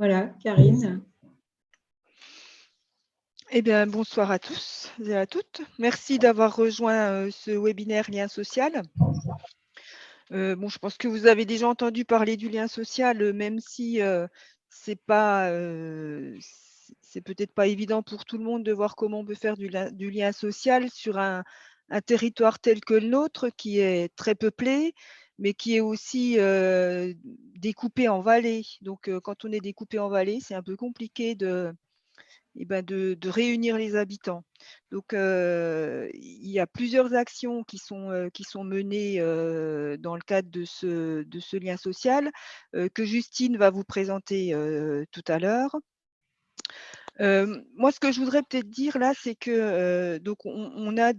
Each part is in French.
Voilà, Karine. Eh bien, bonsoir à tous et à toutes. Merci d'avoir rejoint ce webinaire lien social. Bon, je pense que vous avez déjà entendu parler du lien social, même si c'est pas, c'est peut-être pas évident pour tout le monde de voir comment on peut faire du lien social sur un territoire tel que le nôtre, qui est très peuplé, mais qui est aussi découpé en vallées. Donc, quand on est découpé en vallées, c'est un peu compliqué de réunir les habitants. Donc, il y a plusieurs actions qui sont menées dans le cadre de ce lien social que Justine va vous présenter tout à l'heure. Moi, ce que je voudrais peut-être dire là, c'est que donc on a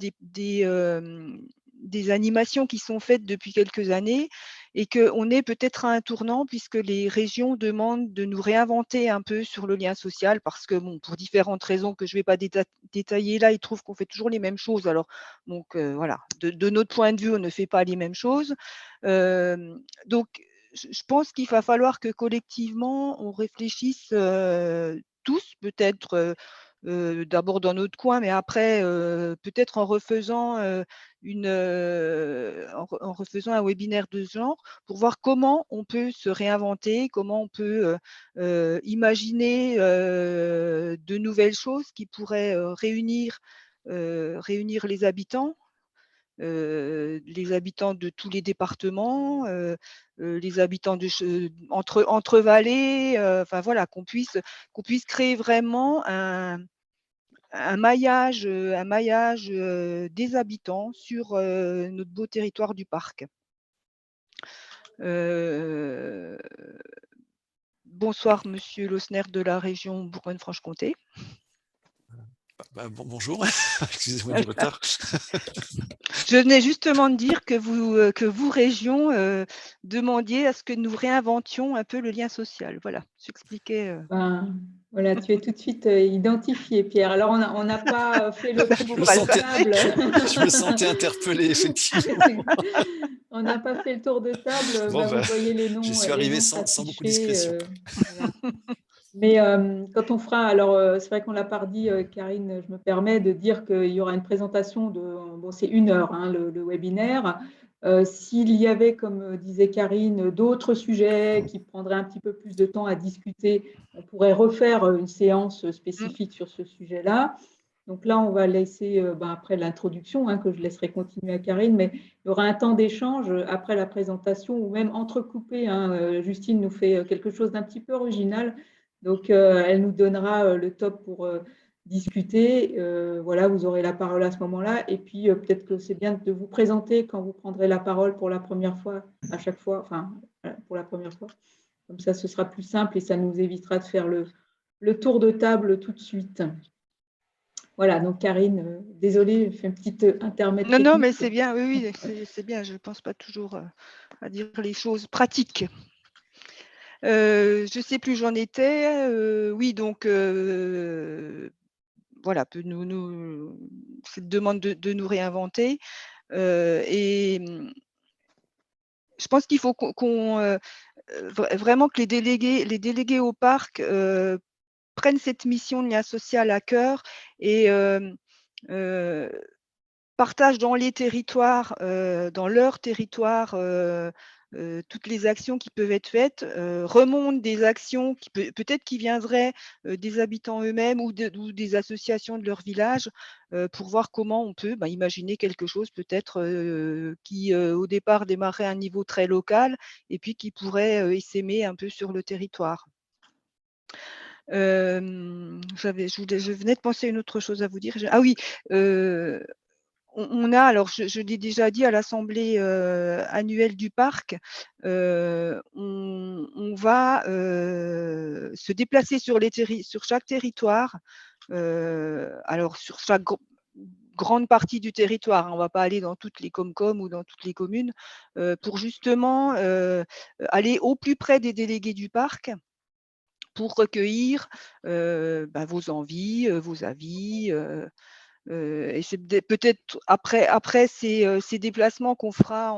des animations qui sont faites depuis quelques années et qu'on est peut-être à un tournant puisque les régions demandent de nous réinventer un peu sur le lien social parce que, bon, pour différentes raisons que je ne vais pas détailler là, ils trouvent qu'on fait toujours les mêmes choses. Alors, donc voilà, de notre point de vue, on ne fait pas les mêmes choses. Donc, je pense qu'il va falloir que collectivement, on réfléchisse tous, peut-être d'abord dans notre coin, mais après peut-être en refaisant en refaisant un webinaire de ce genre pour voir comment on peut se réinventer, comment on peut imaginer de nouvelles choses qui pourraient réunir les habitants de tous les départements, les habitants entre vallées, enfin voilà, qu'on puisse créer vraiment un maillage des habitants sur notre beau territoire du parc. Bonsoir, Monsieur Losner de la région Bourgogne-Franche-Comté. Bonjour, excusez-moi du retard. Je venais justement de dire que vous région, demandiez à ce que nous réinventions un peu le lien social. Voilà, j'expliquais. Ben, voilà, tu es tout de suite identifié, Pierre. Alors, on n'a pas fait le tour de table. Je me sentais interpellé, effectivement. On n'a pas fait le tour de table. Bon, vous voyez les noms. J'y suis arrivé sans beaucoup de discrétion. Voilà. Mais quand on fera, alors c'est vrai qu'on l'a pas dit, Karine, je me permets de dire qu'il y aura une présentation bon, c'est 1 heure, hein, le webinaire. S'il y avait, comme disait Karine, d'autres sujets qui prendraient un petit peu plus de temps à discuter, on pourrait refaire une séance spécifique sur ce sujet-là. Donc là, on va laisser, après l'introduction, hein, que je laisserai continuer à Karine, mais il y aura un temps d'échange après la présentation ou même entrecoupé. Hein. Justine nous fait quelque chose d'un petit peu original. Donc, elle nous donnera le top pour discuter. Voilà, vous aurez la parole à ce moment-là. Et puis, peut-être que c'est bien de vous présenter quand vous prendrez la parole pour la première fois, à chaque fois, enfin, pour la première fois. Comme ça, ce sera plus simple et ça nous évitera de faire le tour de table tout de suite. Voilà, donc Karine, désolée, je fais une petite intermède technique. Non, mais c'est bien, oui, c'est bien. Je ne pense pas toujours à dire les choses pratiques. Je ne sais plus où j'en étais. Oui, donc voilà, cette demande de nous réinventer. Et je pense qu'il faut vraiment que les délégués au parc prennent cette mission de lien social à cœur et partagent dans les territoires, dans leur territoire, toutes les actions qui peuvent être faites, remontent des actions qui peut-être qui viendraient des habitants eux-mêmes ou des associations de leur village, pour voir comment on peut imaginer quelque chose peut-être qui au départ démarrait à un niveau très local et puis qui pourrait essaimer un peu sur le territoire. Je venais de penser à une autre chose à vous dire. Ah oui, on a, alors je l'ai déjà dit à l'assemblée annuelle du parc, on va se déplacer sur chaque territoire, alors sur chaque grande partie du territoire, hein, on ne va pas aller dans toutes les Comcom ou dans toutes les communes, pour justement aller au plus près des délégués du parc pour recueillir vos envies, vos avis. Et c'est peut-être après ces déplacements qu'on fera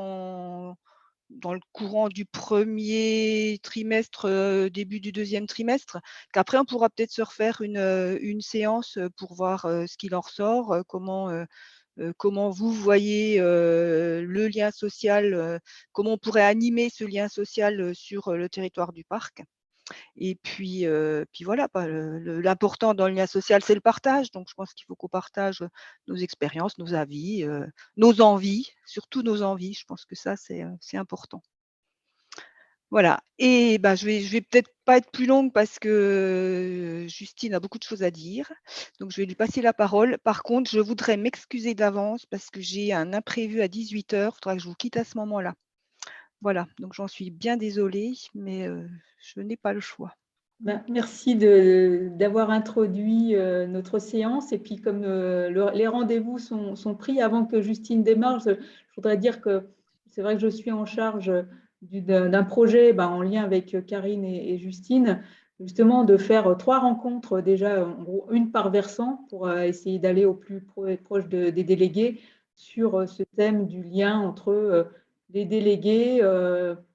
dans le courant du premier trimestre, début du deuxième trimestre, qu'après on pourra peut-être se refaire une séance pour voir ce qu'il en ressort, comment vous voyez le lien social, comment on pourrait animer ce lien social sur le territoire du parc. Et puis voilà, l'important dans le lien social, c'est le partage. Donc, je pense qu'il faut qu'on partage nos expériences, nos avis, nos envies, surtout nos envies. Je pense que ça, c'est important. Voilà. Et ben, je vais peut-être pas être plus longue parce que Justine a beaucoup de choses à dire. Donc, je vais lui passer la parole. Par contre, je voudrais m'excuser d'avance parce que j'ai un imprévu à 18h. Il faudra que je vous quitte à ce moment-là. Voilà. Donc, j'en suis bien désolée, mais je n'ai pas le choix. Merci d'avoir introduit notre séance. Et puis, comme les rendez-vous sont pris avant que Justine démarre, je voudrais dire que c'est vrai que je suis en charge d'un projet en lien avec Karine et Justine, justement de faire 3 rencontres déjà, en gros, une par versant pour essayer d'aller au plus proche des délégués sur ce thème du lien entre les délégués,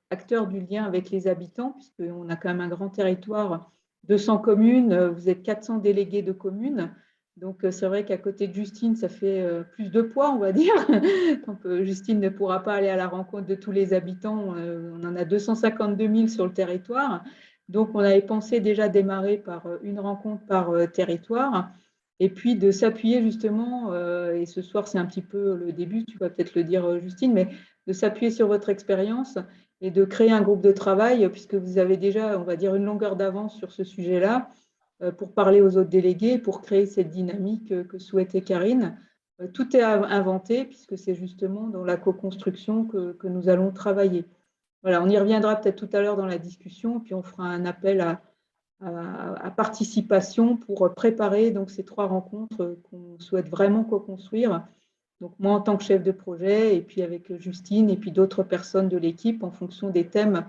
acteurs du lien avec les habitants, puisqu'on a quand même un grand territoire, 200 communes, vous êtes 400 délégués de communes. Donc, c'est vrai qu'à côté de Justine, ça fait plus de poids, on va dire. Donc, Justine ne pourra pas aller à la rencontre de tous les habitants. On en a 252 000 sur le territoire. Donc, on avait pensé déjà démarrer par une rencontre par territoire et puis de s'appuyer justement, et ce soir, c'est un petit peu le début, tu vas peut-être le dire, Justine, mais de s'appuyer sur votre expérience et de créer un groupe de travail, puisque vous avez déjà, on va dire, une longueur d'avance sur ce sujet-là, pour parler aux autres délégués, pour créer cette dynamique que souhaitait Karine. Tout est inventé, puisque c'est justement dans la co-construction que nous allons travailler. Voilà, on y reviendra peut-être tout à l'heure dans la discussion, puis on fera un appel à participation pour préparer donc, ces 3 rencontres qu'on souhaite vraiment co-construire. Donc moi, en tant que chef de projet, et puis avec Justine, et puis d'autres personnes de l'équipe, en fonction des thèmes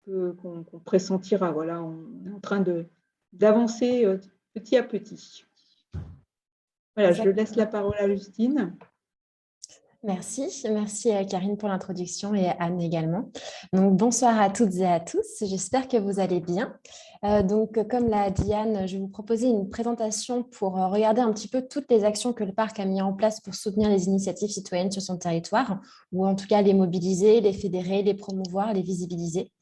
qu'on pressentira. Voilà, on est en train d'avancer petit à petit. Voilà, je laisse la parole à Justine. Merci à Karine pour l'introduction et à Anne également. Donc, bonsoir à toutes et à tous, j'espère que vous allez bien. Donc, comme l'a dit Anne, je vais vous proposer une présentation pour regarder un petit peu toutes les actions que le parc a mis en place pour soutenir les initiatives citoyennes sur son territoire, ou en tout cas les mobiliser, les fédérer, les promouvoir, les visibiliser.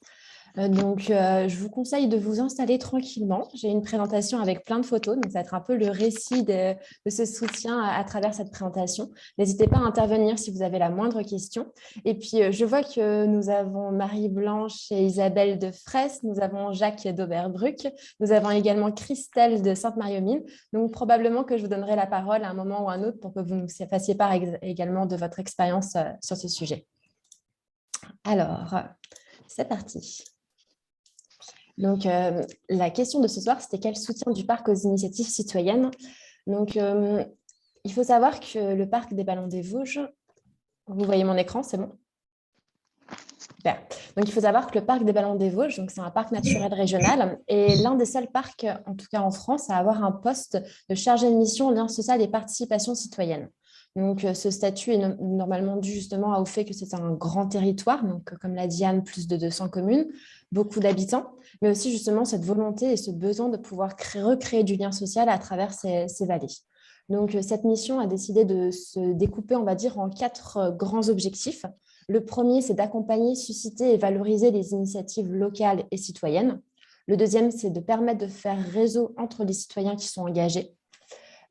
Donc, je vous conseille de vous installer tranquillement. J'ai une présentation avec plein de photos, donc ça va être un peu le récit de ce soutien à travers cette présentation. N'hésitez pas à intervenir si vous avez la moindre question. Et puis, je vois que nous avons Marie-Blanche et Isabelle de Fraisse, nous avons Jacques d'Oberbruck, nous avons également Christelle de Sainte-Marie-aux-Mines. Donc, probablement que je vous donnerai la parole à un moment ou à un autre pour que vous nous fassiez part également de votre expérience sur ce sujet. Alors, c'est parti. Donc, la question de ce soir, c'était quel soutien du parc aux initiatives citoyennes. Donc, il faut savoir que le parc des Ballons des Vosges, vous voyez mon écran, c'est bon? Super. Donc, il faut savoir que le parc des Ballons des Vosges, c'est un parc naturel régional et l'un des seuls parcs, en tout cas en France, à avoir un poste de chargé de mission lien social et participation citoyenne. Donc, ce statut est normalement dû justement au fait que c'est un grand territoire, donc comme l'a dit Anne, plus de 200 communes, beaucoup d'habitants, mais aussi justement cette volonté et ce besoin de pouvoir recréer du lien social à travers ces vallées. Donc, cette mission a décidé de se découper, on va dire, en 4 grands objectifs. Le premier, c'est d'accompagner, susciter et valoriser les initiatives locales et citoyennes. Le deuxième, c'est de permettre de faire réseau entre les citoyens qui sont engagés.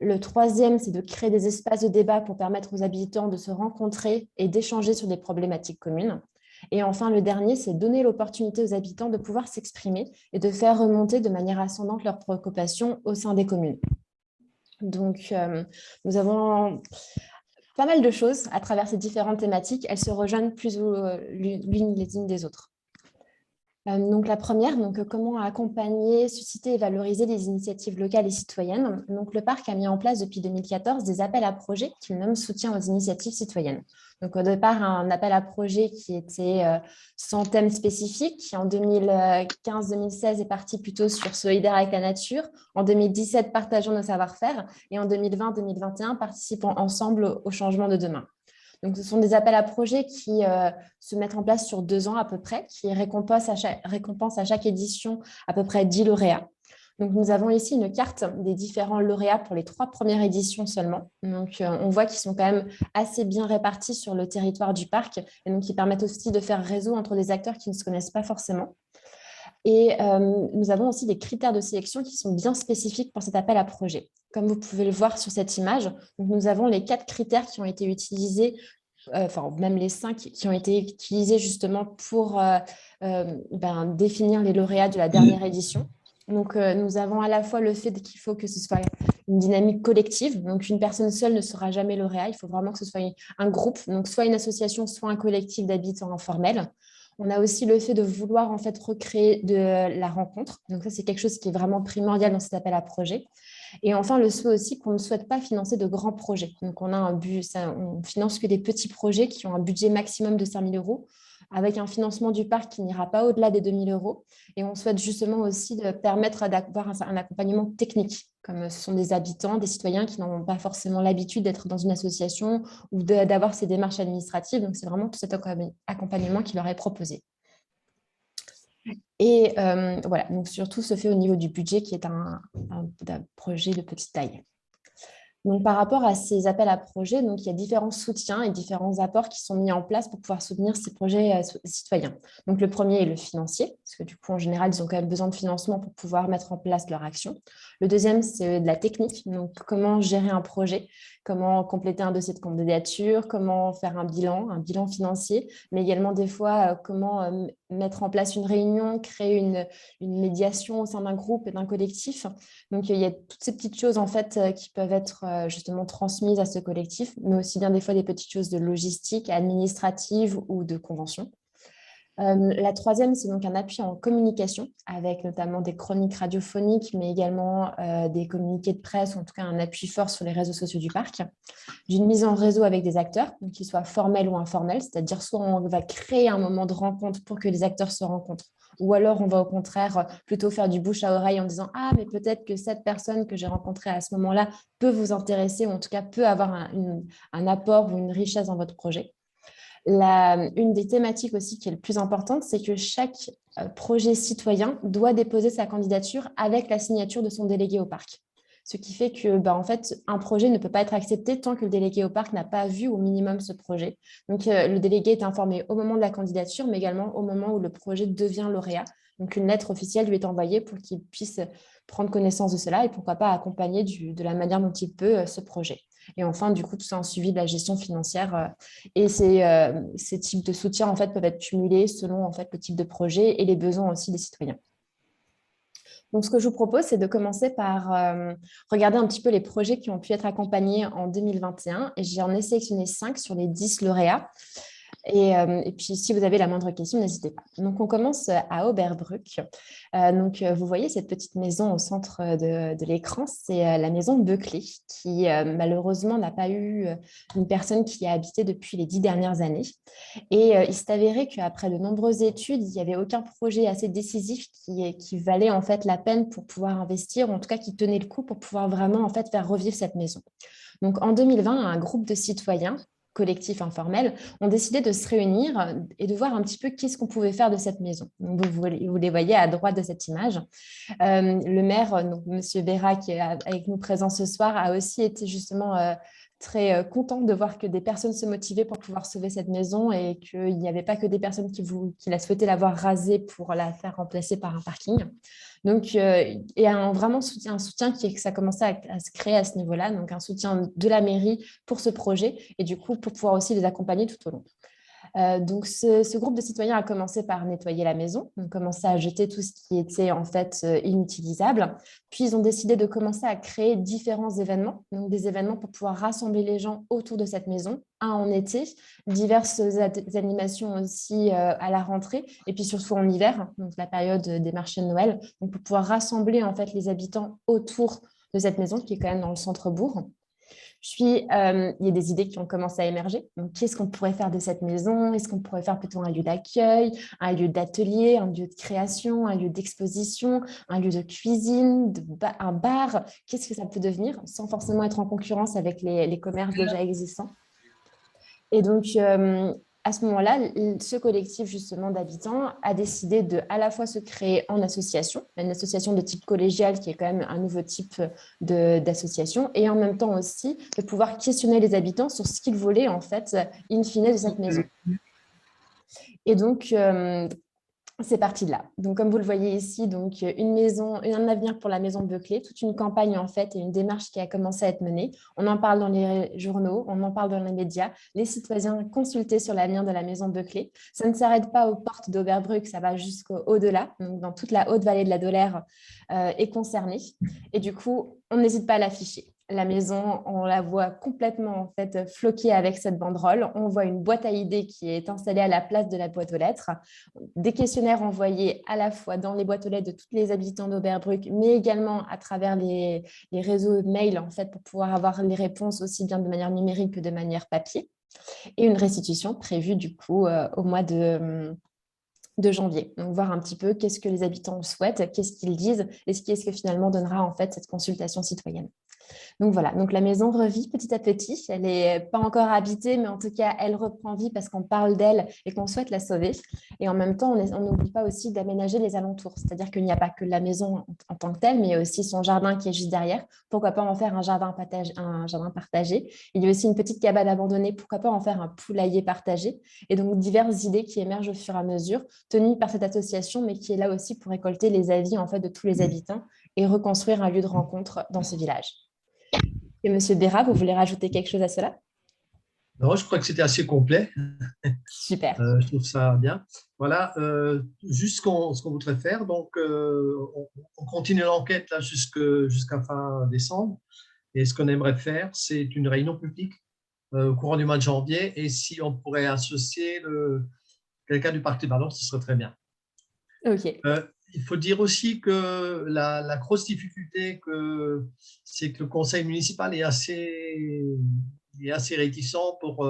Le troisième, c'est de créer des espaces de débat pour permettre aux habitants de se rencontrer et d'échanger sur des problématiques communes. Et enfin, le dernier, c'est donner l'opportunité aux habitants de pouvoir s'exprimer et de faire remonter de manière ascendante leurs préoccupations au sein des communes. Donc, nous avons pas mal de choses à travers ces différentes thématiques. Elles se rejoignent plus l'une les unes des autres. Donc, la première, comment accompagner, susciter et valoriser les initiatives locales et citoyennes. Donc, le parc a mis en place depuis 2014 des appels à projets qu'il nomme soutien aux initiatives citoyennes. Donc, au départ, un appel à projet qui était sans thème spécifique, qui en 2015-2016 est parti plutôt sur solidaire avec la nature, en 2017, partageons nos savoir-faire, et en 2020-2021, participons ensemble au changement de demain. Donc, ce sont des appels à projets qui se mettent en place sur 2 ans à peu près, qui récompensent à chaque édition à peu près 10 lauréats. Donc, nous avons ici une carte des différents lauréats pour les 3 premières éditions seulement. Donc, on voit qu'ils sont quand même assez bien répartis sur le territoire du parc et donc qui permettent aussi de faire réseau entre des acteurs qui ne se connaissent pas forcément. Et nous avons aussi des critères de sélection qui sont bien spécifiques pour cet appel à projet. Comme vous pouvez le voir sur cette image, donc nous avons les 4 critères qui ont été utilisés, enfin même les 5 qui ont été utilisés justement pour définir les lauréats de la dernière édition. Donc, nous avons à la fois le fait qu'il faut que ce soit une dynamique collective. Donc, une personne seule ne sera jamais lauréat. Il faut vraiment que ce soit un groupe, donc soit une association, soit un collectif d'habitants informels. On a aussi le fait de vouloir en fait recréer de la rencontre. Donc, ça, c'est quelque chose qui est vraiment primordial dans cet appel à projet. Et enfin, le souhait aussi qu'on ne souhaite pas financer de grands projets. Donc, on a un but, on finance que des petits projets qui ont un budget maximum de 5 000 € avec un financement du parc qui n'ira pas au-delà des 2 000 €. Et on souhaite justement aussi de permettre d'avoir un accompagnement technique, comme ce sont des habitants, des citoyens qui n'ont pas forcément l'habitude d'être dans une association ou d'avoir ces démarches administratives. Donc, c'est vraiment tout cet accompagnement qui leur est proposé. Et voilà, donc surtout se fait au niveau du budget qui est un projet de petite taille. Donc, par rapport à ces appels à projets, donc, il y a différents soutiens et différents apports qui sont mis en place pour pouvoir soutenir ces projets citoyens. Donc, le premier est le financier, parce que du coup, en général, ils ont quand même besoin de financement pour pouvoir mettre en place leur action. Le deuxième, c'est de la technique, donc comment gérer un projet, comment compléter un dossier de candidature, comment faire un bilan financier, mais également des fois, comment mettre en place une réunion, créer une médiation au sein d'un groupe et d'un collectif. Donc, il y a toutes ces petites choses en fait qui peuvent être justement transmises à ce collectif, mais aussi bien des fois des petites choses de logistique, administrative ou de convention. La troisième, c'est donc un appui en communication, avec notamment des chroniques radiophoniques, mais également des communiqués de presse, ou en tout cas un appui fort sur les réseaux sociaux du parc, d'une mise en réseau avec des acteurs, donc qu'ils soient formels ou informels, c'est-à-dire soit on va créer un moment de rencontre pour que les acteurs se rencontrent, ou alors on va au contraire plutôt faire du bouche à oreille en disant « Ah, mais peut-être que cette personne que j'ai rencontrée à ce moment-là peut vous intéresser, ou en tout cas peut avoir un apport ou une richesse dans votre projet ». Une des thématiques aussi qui est le plus importante, c'est que chaque projet citoyen doit déposer sa candidature avec la signature de son délégué au parc. Ce qui fait que, en fait, un projet ne peut pas être accepté tant que le délégué au parc n'a pas vu au minimum ce projet. Donc, le délégué est informé au moment de la candidature, mais également au moment où le projet devient lauréat. Donc, une lettre officielle lui est envoyée pour qu'il puisse prendre connaissance de cela et pourquoi pas accompagner de la manière dont il peut ce projet. Et enfin, du coup, tout ça en suivi de la gestion financière. Et ces types de soutien, en fait, peuvent être cumulés selon en fait, le type de projet et les besoins aussi des citoyens. Donc, ce que je vous propose, c'est de commencer par regarder un petit peu les projets qui ont pu être accompagnés en 2021. Et j'en ai sélectionné 5 sur les 10 lauréats. Et puis, si vous avez la moindre question, n'hésitez pas. Donc, on commence à Oberbruck. Vous voyez cette petite maison au centre de l'écran, c'est la maison Beuclé, qui malheureusement n'a pas eu une personne qui y a habité depuis les 10 dernières années. Et il s'est avéré qu'après de nombreuses études, il n'y avait aucun projet assez décisif qui valait en fait la peine pour pouvoir investir, ou en tout cas qui tenait le coup pour pouvoir vraiment en fait faire revivre cette maison. Donc, en 2020, un groupe de citoyens collectifs informels, ont décidé de se réunir et de voir un petit peu qu'est-ce qu'on pouvait faire de cette maison. Donc, vous les voyez à droite de cette image. Le maire, donc, M. Béra, qui est avec nous présent ce soir, a aussi été justement très content de voir que des personnes se motivaient pour pouvoir sauver cette maison et qu'il n'y avait pas que des personnes qui la souhaitaient l'avoir rasée pour la faire remplacer par un parking. Donc, il y a vraiment un soutien que ça commençait à se créer à ce niveau-là, donc un soutien de la mairie pour ce projet et du coup pour pouvoir aussi les accompagner tout au long. Donc, ce groupe de citoyens a commencé par nettoyer la maison, ont commencé à jeter tout ce qui était en fait inutilisable. Puis, ils ont décidé de commencer à créer différents événements, donc des événements pour pouvoir rassembler les gens autour de cette maison, en été, diverses animations aussi à la rentrée, et puis surtout en hiver, donc la période des marchés de Noël, donc pour pouvoir rassembler en fait les habitants autour de cette maison qui est quand même dans le centre-bourg. Puis, il y a des idées qui ont commencé à émerger. Donc, qu'est-ce qu'on pourrait faire de cette maison? Est-ce qu'on pourrait faire plutôt un lieu d'accueil, un lieu d'atelier, un lieu de création, un lieu d'exposition, un lieu de cuisine, un bar? Qu'est-ce que ça peut devenir sans forcément être en concurrence avec les commerces déjà existants? Et donc, à ce moment-là, ce collectif justement d'habitants a décidé de à la fois se créer en association, une association de type collégial qui est quand même un nouveau type d'association, et en même temps aussi de pouvoir questionner les habitants sur ce qu'ils voulaient en fait, in fine, de cette maison. Et donc, c'est parti de là. Donc, comme vous le voyez ici, donc une maison, un avenir pour la maison Beuclé, toute une campagne en fait et une démarche qui a commencé à être menée. On en parle dans les journaux, on en parle dans les médias. Les citoyens consultés sur l'avenir de la maison Beuclé. Ça ne s'arrête pas aux portes d'Oberbruck, ça va jusqu'au-delà. Donc, dans toute la haute vallée de la Dolère est concernée. Et du coup, on n'hésite pas à l'afficher. La maison, on la voit complètement en fait floquée avec cette banderole. On voit une boîte à idées qui est installée à la place de la boîte aux lettres. Des questionnaires envoyés à la fois dans les boîtes aux lettres de tous les habitants d'Oberbruck, mais également à travers les réseaux mail en fait, pour pouvoir avoir les réponses aussi bien de manière numérique que de manière papier. Et une restitution prévue du coup au mois de janvier. Donc, voir un petit peu qu'est-ce que les habitants souhaitent, qu'est-ce qu'ils disent et ce qui est-ce que finalement donnera en fait cette consultation citoyenne. Donc voilà, donc la maison revit petit à petit. Elle n'est pas encore habitée, mais en tout cas, elle reprend vie parce qu'on parle d'elle et qu'on souhaite la sauver. Et en même temps, on n'oublie pas aussi d'aménager les alentours. C'est-à-dire qu'il n'y a pas que la maison en tant que telle, mais aussi son jardin qui est juste derrière. Pourquoi pas en faire un jardin partagé. Il y a aussi une petite cabane abandonnée. Pourquoi pas en faire un poulailler partagé. Et donc, diverses idées qui émergent au fur et à mesure, tenues par cette association, mais qui est là aussi pour récolter les avis en fait, de tous les habitants et reconstruire un lieu de rencontre dans ce village. Et Monsieur Béra, vous voulez rajouter quelque chose à cela? Non, je crois que c'était assez complet. Super. Je trouve ça bien. Voilà, juste ce qu'on voudrait faire. Donc, on continue l'enquête là jusqu'à fin décembre. Et ce qu'on aimerait faire, c'est une réunion publique au courant du mois de janvier. Et si on pourrait associer quelqu'un du Parc des Ballons, ce serait très bien. Ok. Il faut dire aussi que la grosse difficulté, c'est que le conseil municipal est assez réticent pour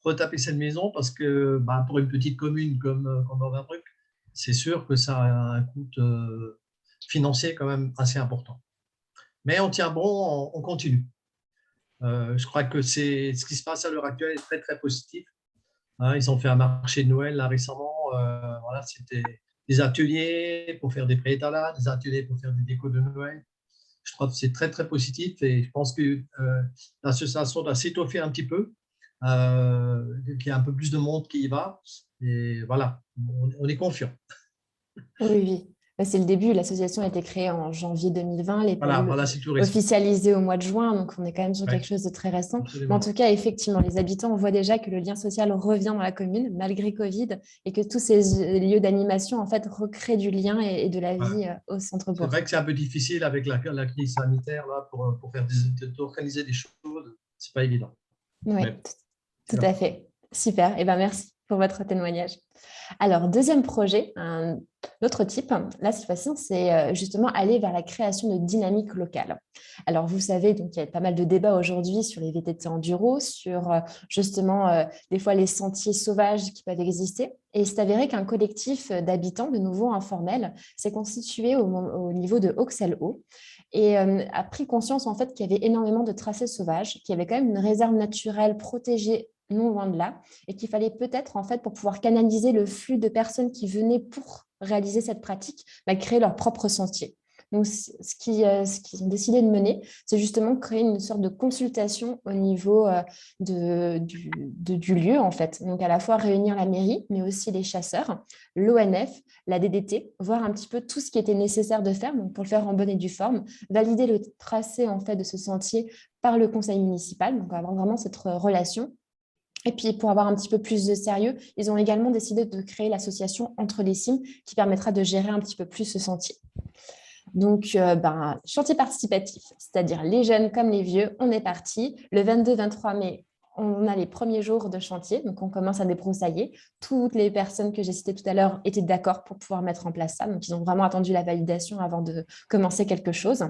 retaper cette maison parce que pour une petite commune comme Oberbruck, c'est sûr que ça a un coût financier quand même assez important. Mais on tient bon, on continue. Je crois que ce qui se passe à l'heure actuelle est très, très positif. Ils ont fait un marché de Noël là, récemment. Voilà, c'était des ateliers pour faire des préétalats, des ateliers pour faire des décos de Noël. Je crois que c'est très, très positif et je pense que l'association doit s'étoffer un petit peu, qu'il y a un peu plus de monde qui y va. Et voilà, on est confiant. Oui. C'est le début. L'association a été créée en janvier 2020. Elle Voilà, c'est tout récent. Officialisée au mois de juin, donc on est quand même sur quelque chose de très récent. Mais en tout cas, effectivement, les habitants, on voit déjà que le lien social revient dans la commune malgré Covid et que tous ces lieux d'animation en fait recréent du lien et de la vie au centre-bourg. C'est vrai que c'est un peu difficile avec la crise sanitaire là, pour faire organiser des choses. C'est pas évident. Oui, tout à fait. Super. Et merci pour votre témoignage. Alors, deuxième projet, un autre type, là, cette fois-ci, c'est justement aller vers la création de dynamiques locales. Alors, vous savez, donc, il y a pas mal de débats aujourd'hui sur les VTT enduro, sur justement, des fois, les sentiers sauvages qui peuvent exister. Et c'est avéré qu'un collectif d'habitants, de nouveau informels, s'est constitué au niveau de Auxelles-Haut et a pris conscience, en fait, qu'il y avait énormément de tracés sauvages, qu'il y avait quand même une réserve naturelle protégée non loin de là, et qu'il fallait peut-être, en fait, pour pouvoir canaliser le flux de personnes qui venaient pour réaliser cette pratique, créer leur propre sentier. Donc, ce qu'ils ont décidé de mener, c'est justement créer une sorte de consultation au niveau du lieu, en fait. Donc, à la fois réunir la mairie, mais aussi les chasseurs, l'ONF, la DDT, voir un petit peu tout ce qui était nécessaire de faire, donc pour le faire en bonne et due forme, valider le tracé, en fait, de ce sentier par le conseil municipal, donc avoir vraiment cette relation. Et puis, pour avoir un petit peu plus de sérieux, ils ont également décidé de créer l'association Entre les Cimes qui permettra de gérer un petit peu plus ce sentier. Donc, chantier participatif, c'est-à-dire les jeunes comme les vieux, on est parti. Le 22-23 mai, on a les premiers jours de chantier, donc on commence à débroussailler. Toutes les personnes que j'ai citées tout à l'heure étaient d'accord pour pouvoir mettre en place ça. Donc, ils ont vraiment attendu la validation avant de commencer quelque chose.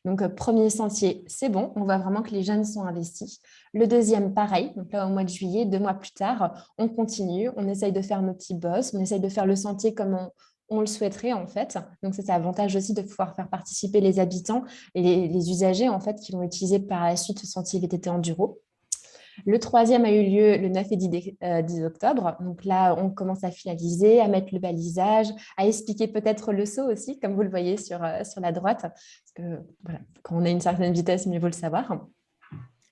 Donc, premier sentier, c'est bon. On voit vraiment que les jeunes sont investis. Le deuxième, pareil. Donc là, au mois de juillet, 2 mois plus tard, on continue. On essaye de faire nos petits bosses. On essaye de faire le sentier comme on le souhaiterait, en fait. Donc, c'est avantage aussi de pouvoir faire participer les habitants et les usagers, en fait, qui vont utiliser par la suite ce sentier VTT enduro. Le troisième a eu lieu le 9 et 10 octobre. Donc là, on commence à finaliser, à mettre le balisage, à expliquer peut-être le saut aussi, comme vous le voyez sur la droite. Parce que voilà, quand on a une certaine vitesse, mieux vaut le savoir.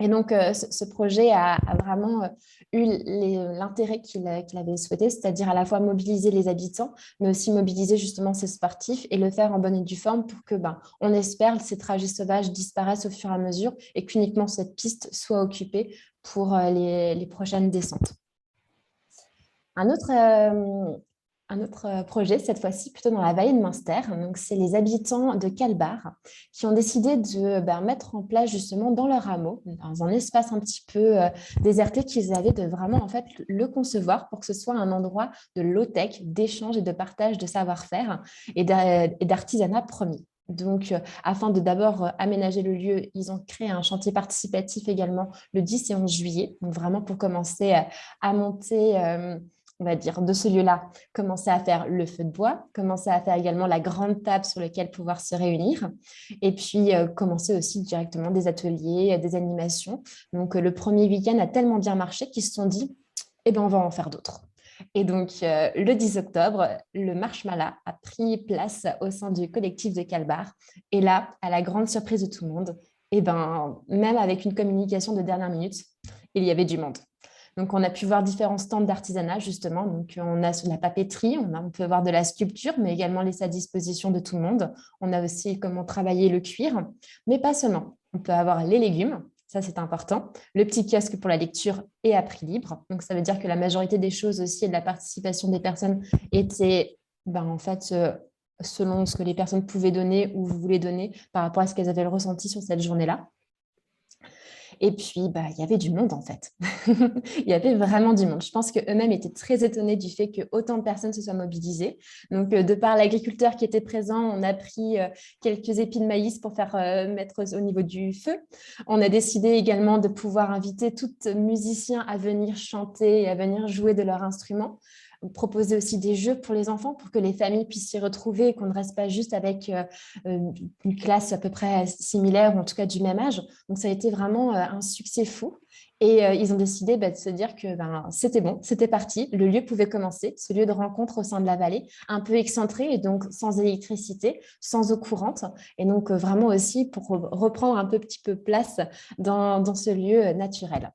Et donc, ce projet a vraiment eu l'intérêt qu'il avait souhaité, c'est-à-dire à la fois mobiliser les habitants, mais aussi mobiliser justement ces sportifs et le faire en bonne et due forme pour que, on espère, ces trajets sauvages disparaissent au fur et à mesure et qu'uniquement cette piste soit occupée pour les prochaines descentes. Un autre projet, cette fois-ci plutôt dans la vallée de Münster. Donc, c'est les habitants de Kalbar qui ont décidé de mettre en place justement dans leur hameau, dans un espace un petit peu déserté qu'ils avaient, de vraiment en fait le concevoir pour que ce soit un endroit de low-tech, d'échange et de partage de savoir-faire et d'artisanat premier. Donc, afin de d'abord aménager le lieu, ils ont créé un chantier participatif également le 10 et 11 juillet, donc vraiment pour commencer à monter on va dire, de ce lieu-là, commencer à faire le feu de bois, commencer à faire également la grande table sur laquelle pouvoir se réunir, et puis commencer aussi directement des ateliers, des animations. Donc, le premier week-end a tellement bien marché qu'ils se sont dit, on va en faire d'autres. Et donc, le 10 octobre, le Marshmallow a pris place au sein du collectif de Kalbar. Et là, à la grande surprise de tout le monde, même avec une communication de dernière minute, il y avait du monde. Donc, on a pu voir différents stands d'artisanat, justement. Donc, on a de la papeterie, on peut voir de la sculpture, mais également laissé à disposition de tout le monde. On a aussi comment travailler le cuir, mais pas seulement. On peut avoir les légumes, ça c'est important. Le petit kiosque pour la lecture est à prix libre. Donc, ça veut dire que la majorité des choses aussi et de la participation des personnes était en fait selon ce que les personnes pouvaient donner ou voulaient donner par rapport à ce qu'elles avaient ressenti sur cette journée-là. Et puis, il y avait du monde, en fait. Il y avait vraiment du monde. Je pense qu'eux-mêmes étaient très étonnés du fait que autant de personnes se soient mobilisées. Donc, de par l'agriculteur qui était présent, on a pris quelques épis de maïs pour faire mettre au niveau du feu. On a décidé également de pouvoir inviter tous les musiciens à venir chanter et à venir jouer de leur instrument. Proposer aussi des jeux pour les enfants pour que les familles puissent s'y retrouver et qu'on ne reste pas juste avec une classe à peu près similaire ou en tout cas du même âge. Donc, ça a été vraiment un succès fou. Et ils ont décidé de se dire que c'était bon, c'était parti, le lieu pouvait commencer, ce lieu de rencontre au sein de la vallée, un peu excentré et donc sans électricité, sans eau courante. Et donc, vraiment aussi pour reprendre un petit peu place dans ce lieu naturel.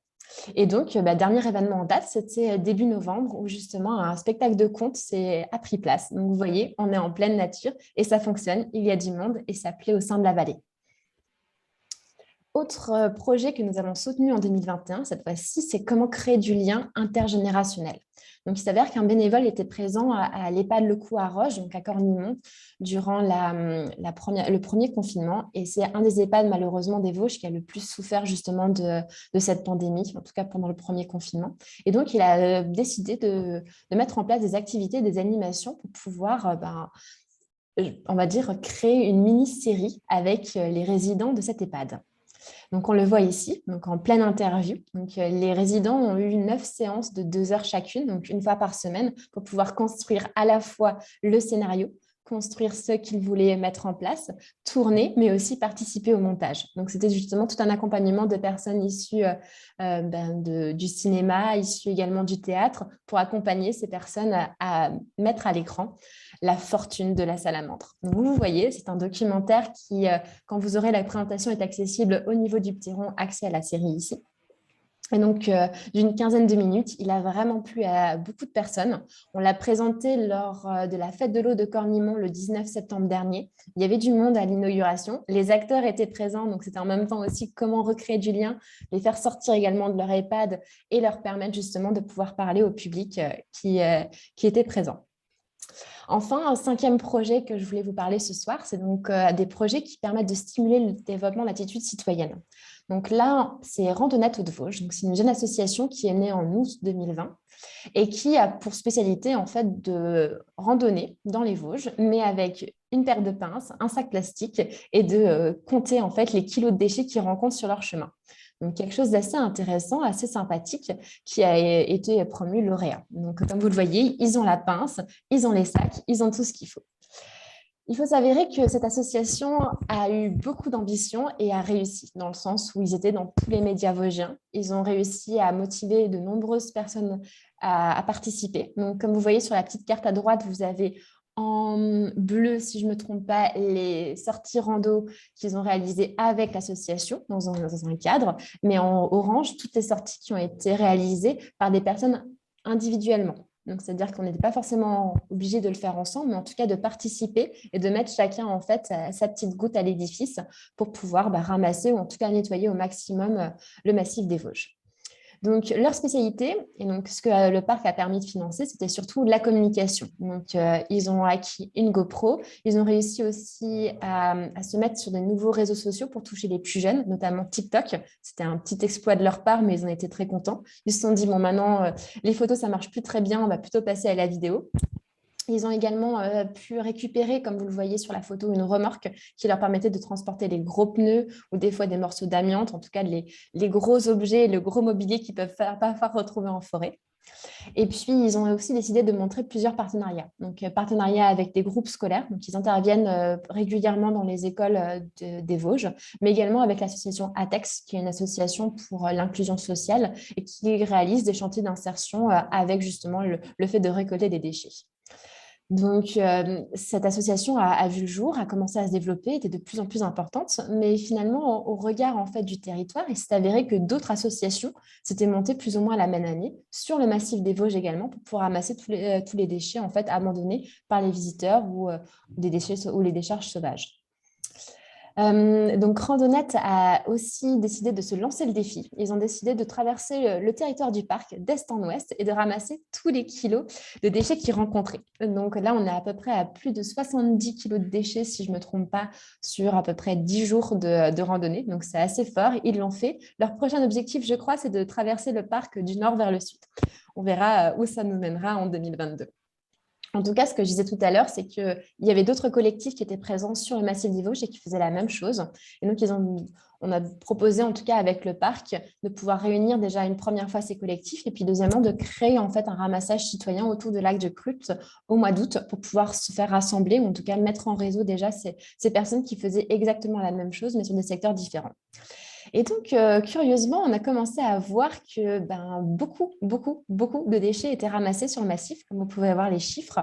Et donc, dernier événement en date, c'était début novembre où justement un spectacle de contes a pris place. Donc, vous voyez, on est en pleine nature et ça fonctionne, il y a du monde et ça plaît au sein de la vallée. Autre projet que nous avons soutenu en 2021, cette fois-ci, c'est comment créer du lien intergénérationnel. Donc, il s'avère qu'un bénévole était présent à l'EHPAD Le Coup à Roche, donc à Cornimont, durant le premier confinement. Et c'est un des EHPAD, malheureusement, des Vosges qui a le plus souffert justement de cette pandémie, en tout cas pendant le premier confinement. Et donc, il a décidé de mettre en place des activités, des animations pour pouvoir, on va dire, créer une mini-série avec les résidents de cet EHPAD. Donc, on le voit ici, donc en pleine interview. Donc, les résidents ont eu 9 séances de 2 heures chacune, donc une fois par semaine, pour pouvoir construire à la fois le scénario, construire ce qu'ils voulaient mettre en place, tourner, mais aussi participer au montage. Donc, c'était justement tout un accompagnement de personnes issues du cinéma, issues également du théâtre, pour accompagner ces personnes à mettre à l'écran la fortune de la salamandre. Donc, vous voyez, c'est un documentaire qui, quand vous aurez la présentation, est accessible au niveau du petit rond, accès à la série ici. Et donc, d'une quinzaine de minutes, il a vraiment plu à beaucoup de personnes. On l'a présenté lors de la fête de l'eau de Cornimont le 19 septembre dernier. Il y avait du monde à l'inauguration. Les acteurs étaient présents, donc c'était en même temps aussi comment recréer du lien, les faire sortir également de leur EHPAD et leur permettre justement de pouvoir parler au public qui était présent. Enfin, un 5e projet que je voulais vous parler ce soir, c'est donc des projets qui permettent de stimuler le développement de l'attitude citoyenne. Donc là, c'est Randonnette Hauts-de-Vosges. Donc, c'est une jeune association qui est née en août 2020 et qui a pour spécialité en fait de randonner dans les Vosges, mais avec une paire de pinces, un sac plastique et de compter en fait les kilos de déchets qu'ils rencontrent sur leur chemin. Donc, quelque chose d'assez intéressant, assez sympathique, qui a été promu lauréat. Donc, comme vous le voyez, ils ont la pince, ils ont les sacs, ils ont tout ce qu'il faut. Il faut s'avérer que cette association a eu beaucoup d'ambition et a réussi, dans le sens où ils étaient dans tous les médias vosgiens. Ils ont réussi à motiver de nombreuses personnes à participer. Donc, comme vous voyez sur la petite carte à droite, vous avez en bleu, si je ne me trompe pas, les sorties rando qu'ils ont réalisées avec l'association dans un cadre, mais en orange, toutes les sorties qui ont été réalisées par des personnes individuellement. Donc, c'est-à-dire qu'on n'était pas forcément obligé de le faire ensemble, mais en tout cas de participer et de mettre chacun en fait sa petite goutte à l'édifice pour pouvoir ramasser ou en tout cas nettoyer au maximum le massif des Vosges. Donc, leur spécialité, et donc ce que le parc a permis de financer, c'était surtout la communication. Donc, ils ont acquis une GoPro. Ils ont réussi aussi à se mettre sur de nouveaux réseaux sociaux pour toucher les plus jeunes, notamment TikTok. C'était un petit exploit de leur part, mais ils ont été très contents. Ils se sont dit, bon, maintenant, les photos, ça ne marche plus très bien, on va plutôt passer à la vidéo. Ils ont également pu récupérer, comme vous le voyez sur la photo, une remorque qui leur permettait de transporter les gros pneus ou des fois des morceaux d'amiante, en tout cas les gros objets, le gros mobilier qu'ils peuvent parfois retrouver en forêt. Et puis, ils ont aussi décidé de montrer plusieurs partenariats. Donc, partenariats avec des groupes scolaires. Donc, ils interviennent régulièrement dans les écoles des Vosges, mais également avec l'association ATEX, qui est une association pour l'inclusion sociale et qui réalise des chantiers d'insertion avec justement le fait de récolter des déchets. Donc, cette association a vu le jour, a commencé à se développer, était de plus en plus importante, mais finalement, au regard en fait, du territoire, il s'est avéré que d'autres associations s'étaient montées plus ou moins la même année, sur le massif des Vosges également, pour pouvoir ramasser tous les déchets en fait, abandonnés par les visiteurs ou des déchets ou les décharges sauvages. Donc, Randonnette a aussi décidé de se lancer le défi. Ils ont décidé de traverser le territoire du parc d'est en ouest et de ramasser tous les kilos de déchets qu'ils rencontraient. Donc là, on est à peu près à plus de 70 kilos de déchets, si je ne me trompe pas, sur à peu près 10 jours de randonnée. Donc, c'est assez fort. Ils l'ont fait. Leur prochain objectif, je crois, c'est de traverser le parc du nord vers le sud. On verra où ça nous mènera en 2022. En tout cas, ce que je disais tout à l'heure, c'est qu'il y avait d'autres collectifs qui étaient présents sur le massif des Vosges et qui faisaient la même chose. Et donc, on a proposé, en tout cas avec le parc, de pouvoir réunir déjà une première fois ces collectifs et puis deuxièmement, de créer en fait un ramassage citoyen autour du lac de Crut au mois d'août pour pouvoir se faire rassembler ou en tout cas mettre en réseau déjà ces personnes qui faisaient exactement la même chose mais sur des secteurs différents. Et donc, curieusement, on a commencé à voir que beaucoup de déchets étaient ramassés sur le massif, comme vous pouvez voir les chiffres.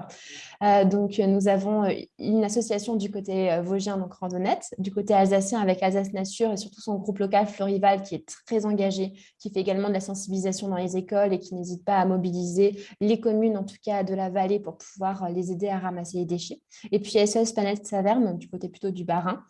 Donc, nous avons une association du côté vosgien, donc Randonnette, du côté alsacien avec Alsace Nature et surtout son groupe local Florival qui est très engagé, qui fait également de la sensibilisation dans les écoles et qui n'hésite pas à mobiliser les communes, en tout cas de la vallée, pour pouvoir les aider à ramasser les déchets. Et puis SOS Planète Saverne, du côté plutôt du Bas-Rhin,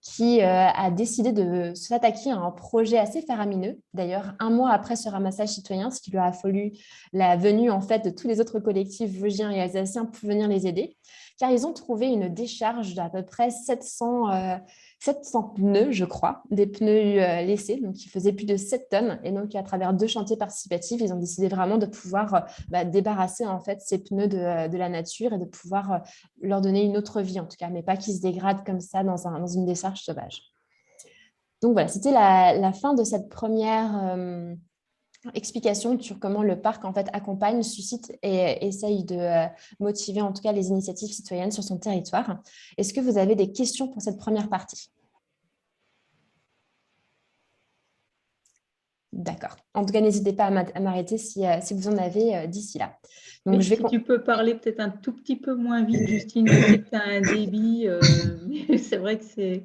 qui a décidé de s'attaquer à un projet assez faramineux. D'ailleurs, un mois après ce ramassage citoyen, ce qui lui a fallu la venue en fait, de tous les autres collectifs vosgiens et alsaciens pour venir les aider, car ils ont trouvé une décharge d'à peu près 700 pneus, je crois, des pneus laissés, donc qui faisaient plus de 7 tonnes. Et donc, à travers 2 chantiers participatifs, ils ont décidé vraiment de pouvoir débarrasser en fait, ces pneus de la nature et de pouvoir leur donner une autre vie, en tout cas, mais pas qu'ils se dégradent comme ça dans une décharge sauvage. Donc voilà, c'était la fin de cette première explication sur comment le parc en fait accompagne, suscite et essaye de motiver en tout cas les initiatives citoyennes sur son territoire. Est-ce que vous avez des questions pour cette première partie? D'accord. En tout cas, n'hésitez pas à m'arrêter si vous en avez d'ici là. Donc, si tu peux parler peut-être un tout petit peu moins vite, Justine, je sais que tu as un débit, mais c'est vrai que c'est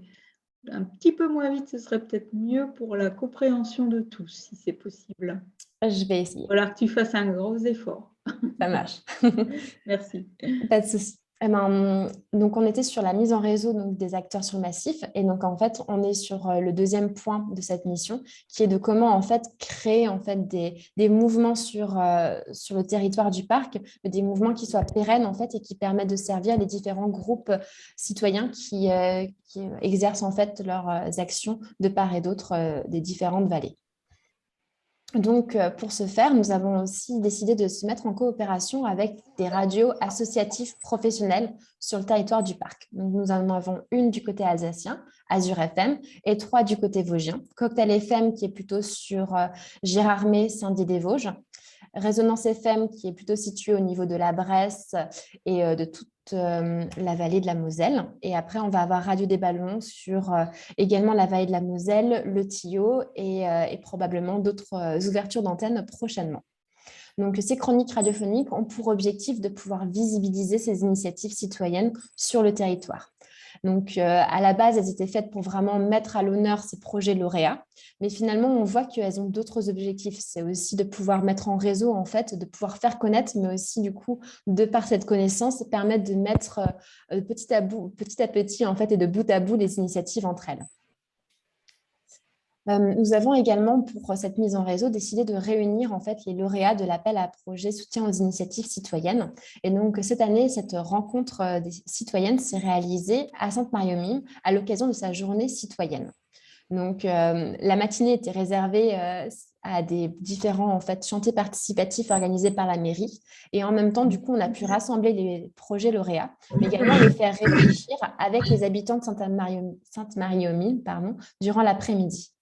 un petit peu moins vite, ce serait peut-être mieux pour la compréhension de tous, si c'est possible. Je vais essayer. Il va falloir que tu fasses un gros effort. Ça marche. Merci. Pas de souci. Donc, on était sur la mise en réseau donc, des acteurs sur le massif. Et donc, en fait, on est sur le deuxième point de cette mission, qui est de comment, en fait, créer en fait, des mouvements sur le territoire du parc, mais des mouvements qui soient pérennes, en fait, et qui permettent de servir les différents groupes citoyens qui exercent, en fait, leurs actions de part et d'autre des différentes vallées. Donc, pour ce faire, nous avons aussi décidé de se mettre en coopération avec des radios associatives professionnelles sur le territoire du parc. Donc, nous en avons une du côté alsacien, Azur FM, et 3 du côté vosgien. Cocktail FM qui est plutôt sur Gérardmer, Saint-Dié-des-Vosges. Résonance FM qui est plutôt située au niveau de la Bresse et de toute la vallée de la Moselle. Et après, on va avoir Radio des Ballons sur également la vallée de la Moselle, le Tillot et probablement d'autres ouvertures d'antennes prochainement. Donc, ces chroniques radiophoniques ont pour objectif de pouvoir visibiliser ces initiatives citoyennes sur le territoire. Donc, à la base, elles étaient faites pour vraiment mettre à l'honneur ces projets lauréats. Mais finalement, on voit qu'elles ont d'autres objectifs. C'est aussi de pouvoir mettre en réseau, en fait, de pouvoir faire connaître, mais aussi, du coup, de par cette connaissance, permettre de mettre petit à petit, en fait, et de bout à bout les initiatives entre elles. Nous avons également, pour cette mise en réseau, décidé de réunir en fait les lauréats de l'appel à projet soutien aux initiatives citoyennes. Et donc, cette année, cette rencontre des citoyennes s'est réalisée à Sainte-Marie-aux-Mines à l'occasion de sa journée citoyenne. Donc, la matinée était réservée à des différents en fait, chantiers participatifs organisés par la mairie. Et en même temps, du coup, on a pu rassembler les projets lauréats, mais également les faire réfléchir avec les habitants de Sainte-Marie-aux-Mines durant l'après-midi.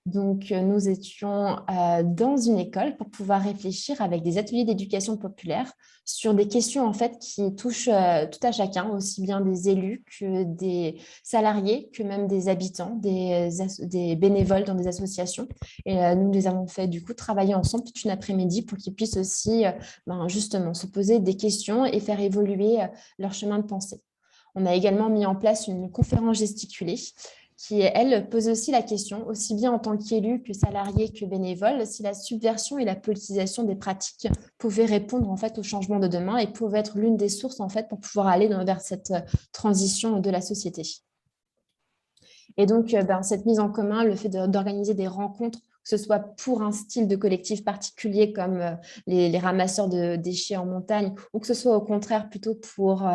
Donc, nous étions dans une école pour pouvoir réfléchir avec des ateliers d'éducation populaire sur des questions en fait qui touchent tout à chacun, aussi bien des élus que des salariés, que même des habitants, des bénévoles dans des associations. Et nous les avons fait du coup travailler ensemble toute une après-midi pour qu'ils puissent aussi justement se poser des questions et faire évoluer leur chemin de pensée. On a également mis en place une conférence gesticulée qui, elle, pose aussi la question, aussi bien en tant qu'élu que salarié que bénévole, si la subversion et la politisation des pratiques pouvaient répondre en fait au changement de demain et pouvaient être l'une des sources en fait pour pouvoir aller vers cette transition de la société. Et donc, cette mise en commun, le fait d'organiser des rencontres, que ce soit pour un style de collectif particulier comme les ramasseurs de déchets en montagne, ou que ce soit au contraire plutôt pour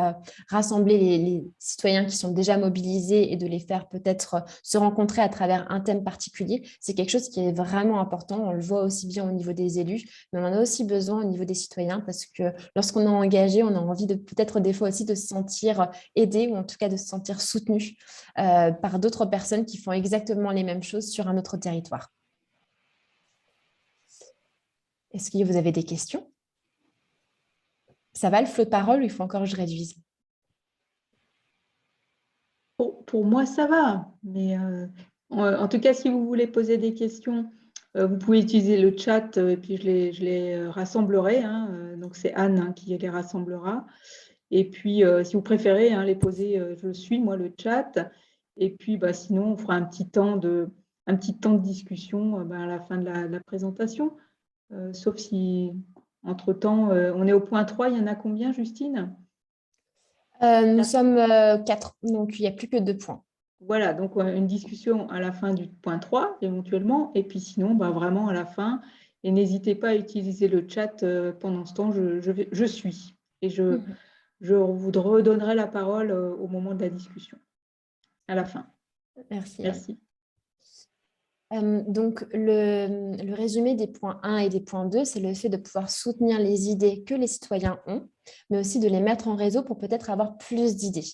rassembler les citoyens qui sont déjà mobilisés et de les faire peut-être se rencontrer à travers un thème particulier, c'est quelque chose qui est vraiment important. On le voit aussi bien au niveau des élus, mais on en a aussi besoin au niveau des citoyens parce que lorsqu'on est engagé, on a envie de peut-être des fois aussi de se sentir aidé ou en tout cas de se sentir soutenu par d'autres personnes qui font exactement les mêmes choses sur un autre territoire. Est-ce que vous avez des questions? Ça va le flot de parole ou il faut encore que je réduise? Pour moi, ça va. Mais en tout cas, si vous voulez poser des questions, vous pouvez utiliser le chat et puis je les rassemblerai. Donc, c'est Anne qui les rassemblera. Et puis, si vous préférez les poser, je suis, moi, le chat. Et puis, sinon, on fera un petit temps de discussion à la fin de la présentation. Sauf si, entre-temps, on est au point 3. Il y en a combien, Justine? Nous sommes 4, donc il n'y a plus que 2 points. Voilà, donc une discussion à la fin du point 3, éventuellement. Et puis sinon, vraiment à la fin. Et n'hésitez pas à utiliser le chat pendant ce temps. Je suis. Et je vous redonnerai la parole au moment de la discussion, à la fin. Merci. Donc, le résumé des points 1 et des points 2, c'est le fait de pouvoir soutenir les idées que les citoyens ont, mais aussi de les mettre en réseau pour peut-être avoir plus d'idées.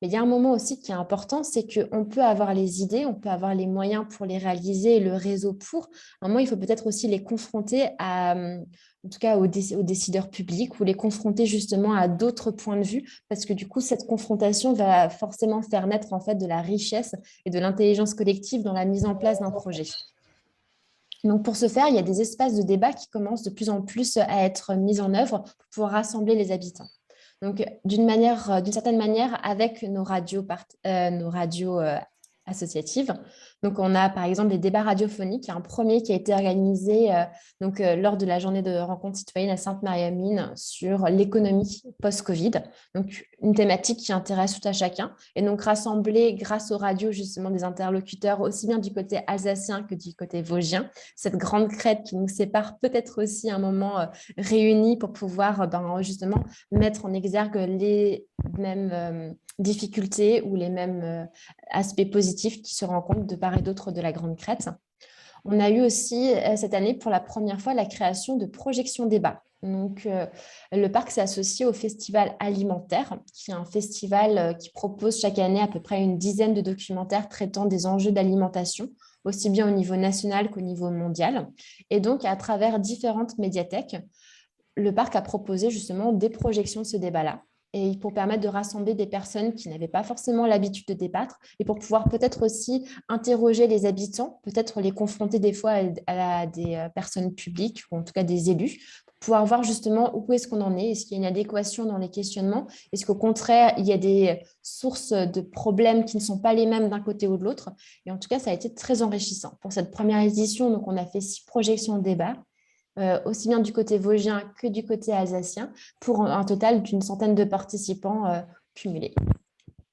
Mais il y a un moment aussi qui est important, c'est qu'on peut avoir les idées, on peut avoir les moyens pour les réaliser et le réseau pour. À un moment, il faut peut-être aussi les confronter en tout cas aux décideurs publics ou les confronter justement à d'autres points de vue parce que du coup, cette confrontation va forcément faire naître en fait de la richesse et de l'intelligence collective dans la mise en place d'un projet. Donc, pour ce faire, il y a des espaces de débat qui commencent de plus en plus à être mis en œuvre pour pouvoir rassembler les habitants. Donc, d'une certaine manière, avec nos radios associatives. Donc, on a par exemple des débats radiophoniques. Il y a un premier qui a été organisé lors de la journée de rencontre citoyenne à Sainte-Marie-aux-Mines sur l'économie post-Covid. Donc, une thématique qui intéresse tout à chacun. Et donc, rassembler grâce aux radios justement des interlocuteurs aussi bien du côté alsacien que du côté vosgien. Cette grande crête qui nous sépare peut-être aussi un moment réunis pour pouvoir justement mettre en exergue les mêmes difficultés ou les mêmes aspects positifs qui se rencontrent de part et d'autre de la Grande Crête. On a eu aussi cette année pour la première fois la création de projections débat. Donc, le parc s'est associé au Festival Alimentaire, qui est un festival qui propose chaque année à peu près une dizaine de documentaires traitant des enjeux d'alimentation, aussi bien au niveau national qu'au niveau mondial. Et donc, à travers différentes médiathèques, le parc a proposé justement des projections de ce débat-là, et pour permettre de rassembler des personnes qui n'avaient pas forcément l'habitude de débattre, et pour pouvoir peut-être aussi interroger les habitants, peut-être les confronter des fois à des personnes publiques, ou en tout cas des élus, pour pouvoir voir justement où est-ce qu'on en est qu'il y a une adéquation dans les questionnements, est-ce qu'au contraire, il y a des sources de problèmes qui ne sont pas les mêmes d'un côté ou de l'autre. Et en tout cas, ça a été très enrichissant. Pour cette première édition, donc, on a fait 6 projections de débat, aussi bien du côté vosgien que du côté alsacien, pour un total d'une centaine de participants cumulés.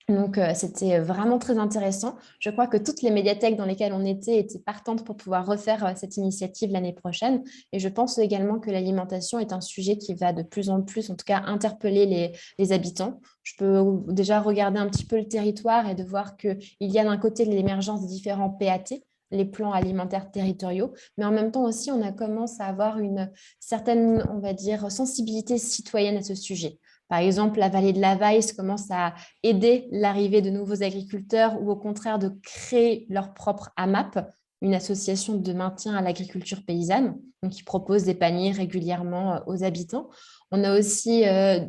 Donc, c'était vraiment très intéressant. Je crois que toutes les médiathèques dans lesquelles on était étaient partantes pour pouvoir refaire cette initiative l'année prochaine. Et je pense également que l'alimentation est un sujet qui va de plus en plus, en tout cas, interpeller les habitants. Je peux déjà regarder un petit peu le territoire et de voir qu'il y a d'un côté l'émergence des différents PAT, les plans alimentaires territoriaux, mais en même temps aussi, on a commencé à avoir une certaine, on va dire, sensibilité citoyenne à ce sujet. Par exemple, la vallée de la Weiss commence à aider l'arrivée de nouveaux agriculteurs ou au contraire de créer leur propre AMAP, une association de maintien à l'agriculture paysanne, donc qui propose des paniers régulièrement aux habitants. On a aussi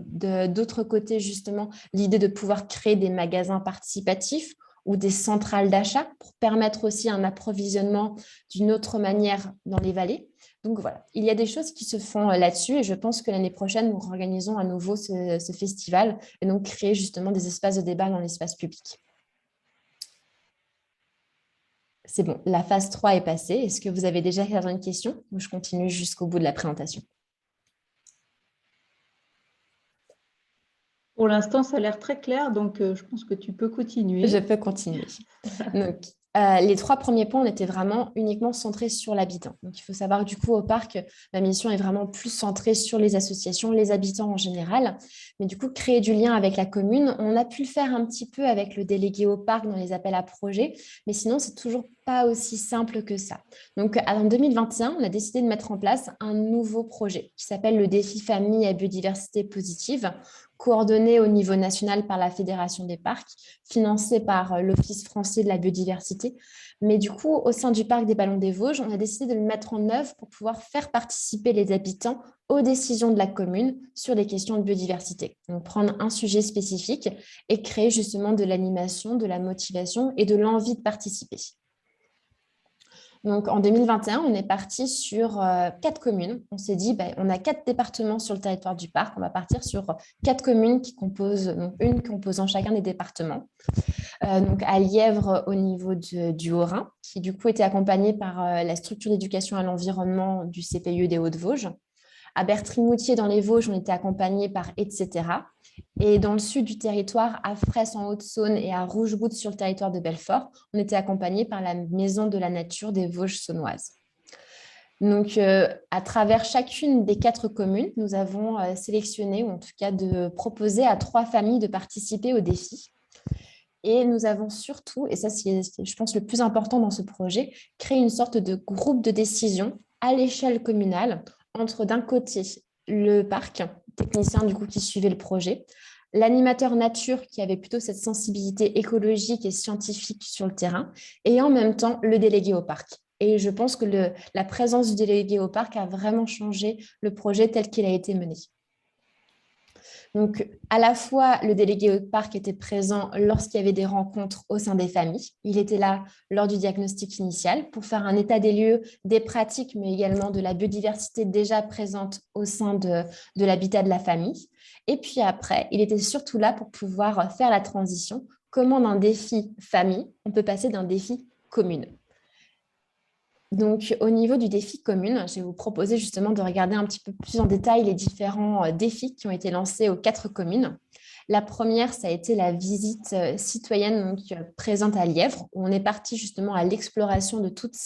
d'autre côté justement l'idée de pouvoir créer des magasins participatifs ou des centrales d'achat pour permettre aussi un approvisionnement d'une autre manière dans les vallées. Donc voilà, il y a des choses qui se font là-dessus et je pense que l'année prochaine, nous organisons à nouveau ce festival et donc créer justement des espaces de débat dans l'espace public. C'est bon, la phase 3 est passée. Est-ce que vous avez déjà certaines questions ou je continue jusqu'au bout de la présentation? Pour l'instant, ça a l'air très clair, donc je pense que tu peux continuer. Je peux continuer. Donc, les 3 premiers points, on était vraiment uniquement centrés sur l'habitant. Donc, il faut savoir que du coup, au parc, la mission est vraiment plus centrée sur les associations, les habitants en général. Mais du coup, créer du lien avec la commune, on a pu le faire un petit peu avec le délégué au parc dans les appels à projets, mais sinon, c'est toujours pas aussi simple que ça. Donc, en 2021, on a décidé de mettre en place un nouveau projet qui s'appelle le défi famille à biodiversité positive, coordonné au niveau national par la Fédération des parcs, financé par l'Office français de la biodiversité. Mais du coup, au sein du parc des Ballons des Vosges, on a décidé de le mettre en œuvre pour pouvoir faire participer les habitants aux décisions de la commune sur les questions de biodiversité. Donc, prendre un sujet spécifique et créer justement de l'animation, de la motivation et de l'envie de participer. Donc, en 2021, on est parti sur 4 communes. On s'est dit, on a 4 départements sur le territoire du parc. On va partir sur 4 communes qui composent, donc une composant chacun des départements. Donc, à Lièvre, au niveau du Haut-Rhin, qui du coup était accompagnée par la structure d'éducation à l'environnement du CPE des Hauts-de-Vosges. À Bertry-Moutier, dans les Vosges, on était accompagné par etc. Et dans le sud du territoire, à Fraisse en Haute-Saône et à Rouge-Goutte sur le territoire de Belfort, on était accompagné par la Maison de la Nature des Vosges saunoises. Donc, à travers chacune des 4 communes, nous avons sélectionné, ou en tout cas de proposer à 3 familles de participer au défi. Et nous avons surtout, et ça c'est je pense le plus important dans ce projet, créé une sorte de groupe de décision à l'échelle communale entre d'un côté le parc, technicien du coup qui suivait le projet, l'animateur nature qui avait plutôt cette sensibilité écologique et scientifique sur le terrain, et en même temps le délégué au parc. Et je pense que la présence du délégué au parc a vraiment changé le projet tel qu'il a été mené. Donc, à la fois, le délégué au parc était présent lorsqu'il y avait des rencontres au sein des familles. Il était là lors du diagnostic initial pour faire un état des lieux, des pratiques, mais également de la biodiversité déjà présente au sein de l'habitat de la famille. Et puis après, il était surtout là pour pouvoir faire la transition. Comment d'un défi famille, on peut passer d'un défi commune. Donc, au niveau du défi commune, je vais vous proposer justement de regarder un petit peu plus en détail les différents défis qui ont été lancés aux 4 communes. La première, ça a été la visite citoyenne donc, présente à Lièvre, où on est parti justement à l'exploration de toute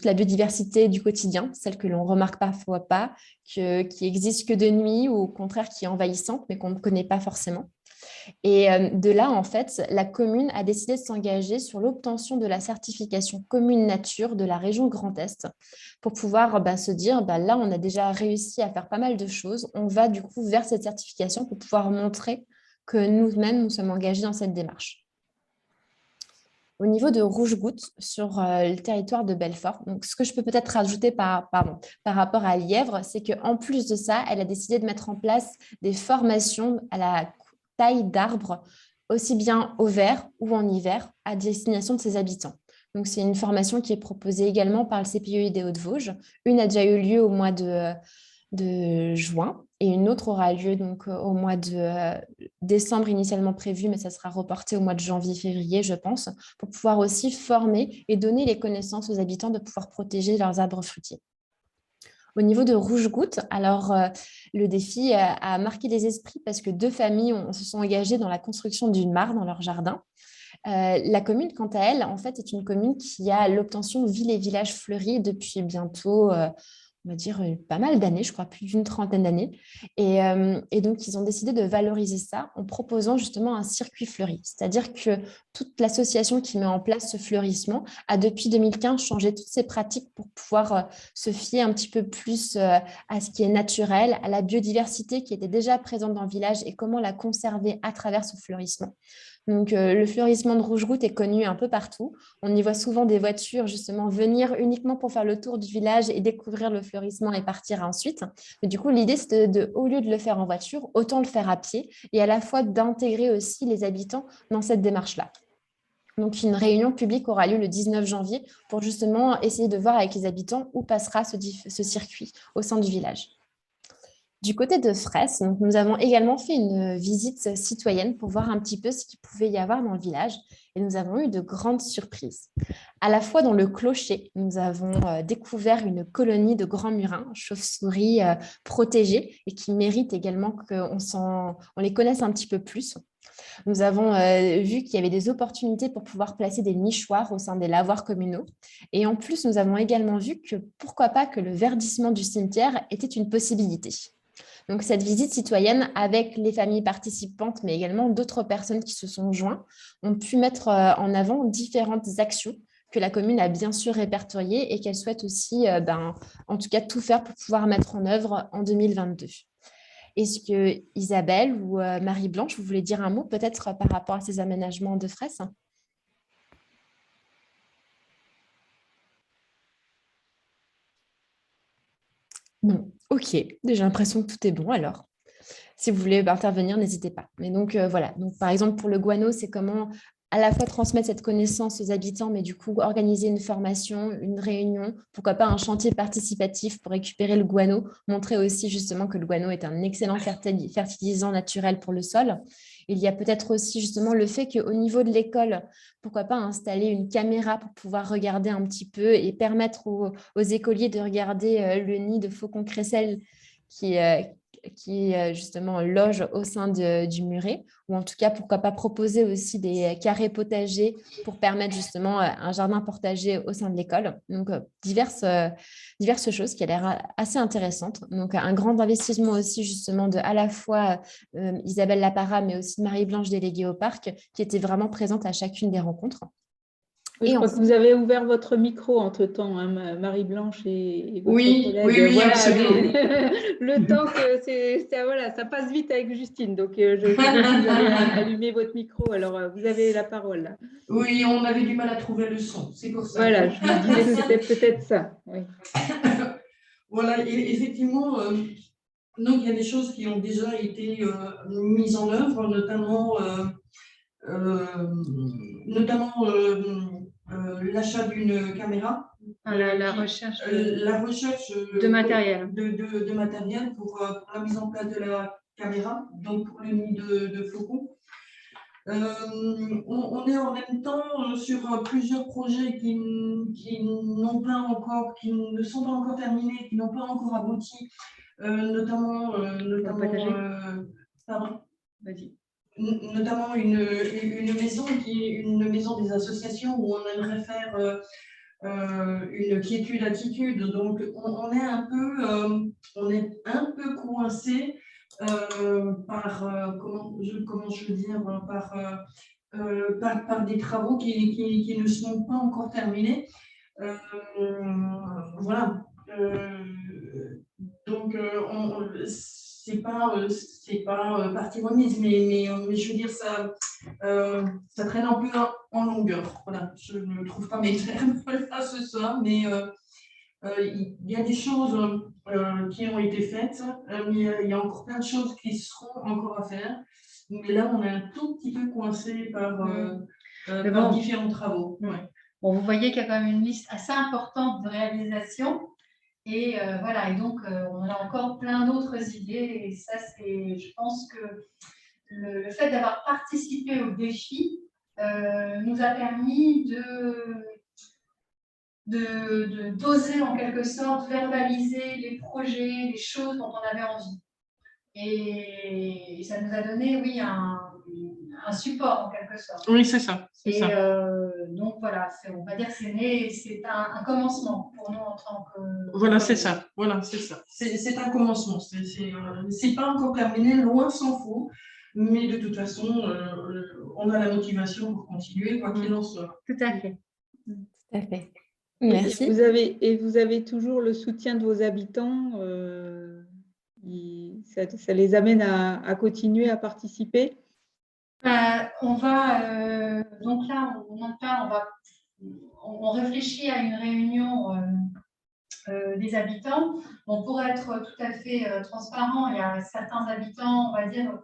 la biodiversité du quotidien, celle que l'on remarque parfois pas, qui existe que de nuit ou au contraire qui est envahissante, mais qu'on ne connaît pas forcément. Et de là, en fait, la commune a décidé de s'engager sur l'obtention de la certification commune nature de la région Grand Est pour pouvoir se dire, là, on a déjà réussi à faire pas mal de choses. On va du coup vers cette certification pour pouvoir montrer que nous-mêmes, nous sommes engagés dans cette démarche. Au niveau de Rouge-Goutte, sur le territoire de Belfort, donc ce que je peux peut-être rajouter par rapport à Lièvre, c'est qu'en plus de ça, elle a décidé de mettre en place des formations à la taille d'arbres, aussi bien au vert ou en hiver, à destination de ses habitants. Donc, c'est une formation qui est proposée également par le CPEI des Hauts-de-Vosges. Une a déjà eu lieu au mois de juin et une autre aura lieu donc au mois de décembre initialement prévu, mais ça sera reporté au mois de janvier-février, je pense, pour pouvoir aussi former et donner les connaissances aux habitants de pouvoir protéger leurs arbres fruitiers. Au niveau de Rouge-Goutte, alors le défi a marqué les esprits parce que 2 familles se sont engagées dans la construction d'une mare dans leur jardin. La commune, quant à elle, en fait, est une commune qui a l'obtention Ville et Village Fleuris depuis bientôt, on va dire, pas mal d'années, je crois, plus d'une trentaine d'années. Et donc, ils ont décidé de valoriser ça en proposant justement un circuit fleuri. C'est-à-dire que toute l'association qui met en place ce fleurissement a, depuis 2015, changé toutes ses pratiques pour pouvoir se fier un petit peu plus à ce qui est naturel, à la biodiversité qui était déjà présente dans le village et comment la conserver à travers ce fleurissement. Donc, le fleurissement de Rouge-Goutte est connu un peu partout. On y voit souvent des voitures justement venir uniquement pour faire le tour du village et découvrir le fleurissement et partir ensuite. Mais du coup, l'idée, c'est au lieu de le faire en voiture, autant le faire à pied et à la fois d'intégrer aussi les habitants dans cette démarche-là. Donc, une réunion publique aura lieu le 19 janvier pour justement essayer de voir avec les habitants où passera ce circuit au sein du village. Du côté de Fraisse, donc nous avons également fait une visite citoyenne pour voir un petit peu ce qu'il pouvait y avoir dans le village et nous avons eu de grandes surprises. À la fois dans le clocher, nous avons découvert une colonie de grands murins, chauves-souris protégés et qui méritent également qu'on les connaisse un petit peu plus. Nous avons vu qu'il y avait des opportunités pour pouvoir placer des nichoirs au sein des lavoirs communaux. Et en plus, nous avons également vu que pourquoi pas que le verdissement du cimetière était une possibilité. Donc, cette visite citoyenne avec les familles participantes, mais également d'autres personnes qui se sont jointes, ont pu mettre en avant différentes actions que la commune a bien sûr répertoriées et qu'elle souhaite aussi, en tout cas, tout faire pour pouvoir mettre en œuvre en 2022. Est-ce que Isabelle ou Marie-Blanche, vous voulez dire un mot peut-être par rapport à ces aménagements de Fraisse ? Non, ok. J'ai l'impression que tout est bon alors. Si vous voulez intervenir, n'hésitez pas. Mais donc, voilà. Donc, par exemple, pour le guano, c'est comment à la fois transmettre cette connaissance aux habitants, mais du coup, organiser une formation, une réunion, pourquoi pas un chantier participatif pour récupérer le guano, montrer aussi justement que le guano est un excellent fertilisant naturel pour le sol. Il y a peut-être aussi justement le fait qu'au niveau de l'école, pourquoi pas installer une caméra pour pouvoir regarder un petit peu et permettre aux écoliers de regarder le nid de faucon crécelle qui justement loge au sein du muret, ou en tout cas, pourquoi pas proposer aussi des carrés potagers pour permettre justement un jardin potager au sein de l'école. Donc, diverses choses qui a l'air assez intéressantes. Donc, un grand investissement aussi justement de à la fois Isabelle Lapara, mais aussi Marie-Blanche déléguée au parc, qui était vraiment présente à chacune des rencontres. Oui, je crois que vous avez ouvert votre micro entre-temps, hein, Marie-Blanche et votre collègue. Oui, voilà, absolument. le temps que voilà, ça passe vite avec Justine. Donc, je vois que vous avez allumé votre micro. Alors, vous avez la parole. Oui, on avait du mal à trouver le son, c'est pour ça. Voilà, je me dis que c'était peut-être ça. Oui. Voilà, et effectivement, donc il y a des choses qui ont déjà été mises en œuvre, notamment l'achat d'une caméra. La recherche de matériel. De matériel pour la mise en place de la caméra, donc pour le nid de faucon. On est en même temps sur plusieurs projets qui n'ont pas encore, qui ne sont pas encore terminés, qui n'ont pas encore abouti, notamment une maison des associations où on aimerait faire une quiétude-attitude. Donc on est un peu coincé par comment je veux dire par des travaux qui ne sont pas encore terminés. Voilà. Donc c'est pas partie remise, mais je veux dire ça ça traîne un peu en longueur. Voilà, je ne trouve pas mes termes là ce soir, mais il y a des choses qui ont été faites, mais il y a encore plein de choses qui seront encore à faire. Mais là, on est un tout petit peu coincé par différents travaux. Ouais. Bon, vous voyez qu'il y a quand même une liste assez importante de réalisations. Et voilà, et donc on a encore plein d'autres idées. Et ça, je pense que le fait d'avoir participé au défi nous a permis d'oser en quelque sorte verbaliser les projets, les choses dont on avait envie. Et ça nous a donné, oui, un support en quelque sorte. Oui, c'est ça. Et donc voilà, on va dire que c'est un commencement pour nous en tant que... Voilà, c'est ça. Voilà, c'est ça. C'est un commencement. C'est pas encore terminé, loin s'en faut. Mais de toute façon, on a la motivation pour continuer, quoi qu'il en soit. Tout à fait. Tout à fait. Merci. Et vous avez toujours le soutien de vos habitants. Ça les amène à continuer à participer. On va, donc là, on en parle, on réfléchit à une réunion des habitants. Bon, pour être tout à fait transparent, il y a certains habitants, on va dire,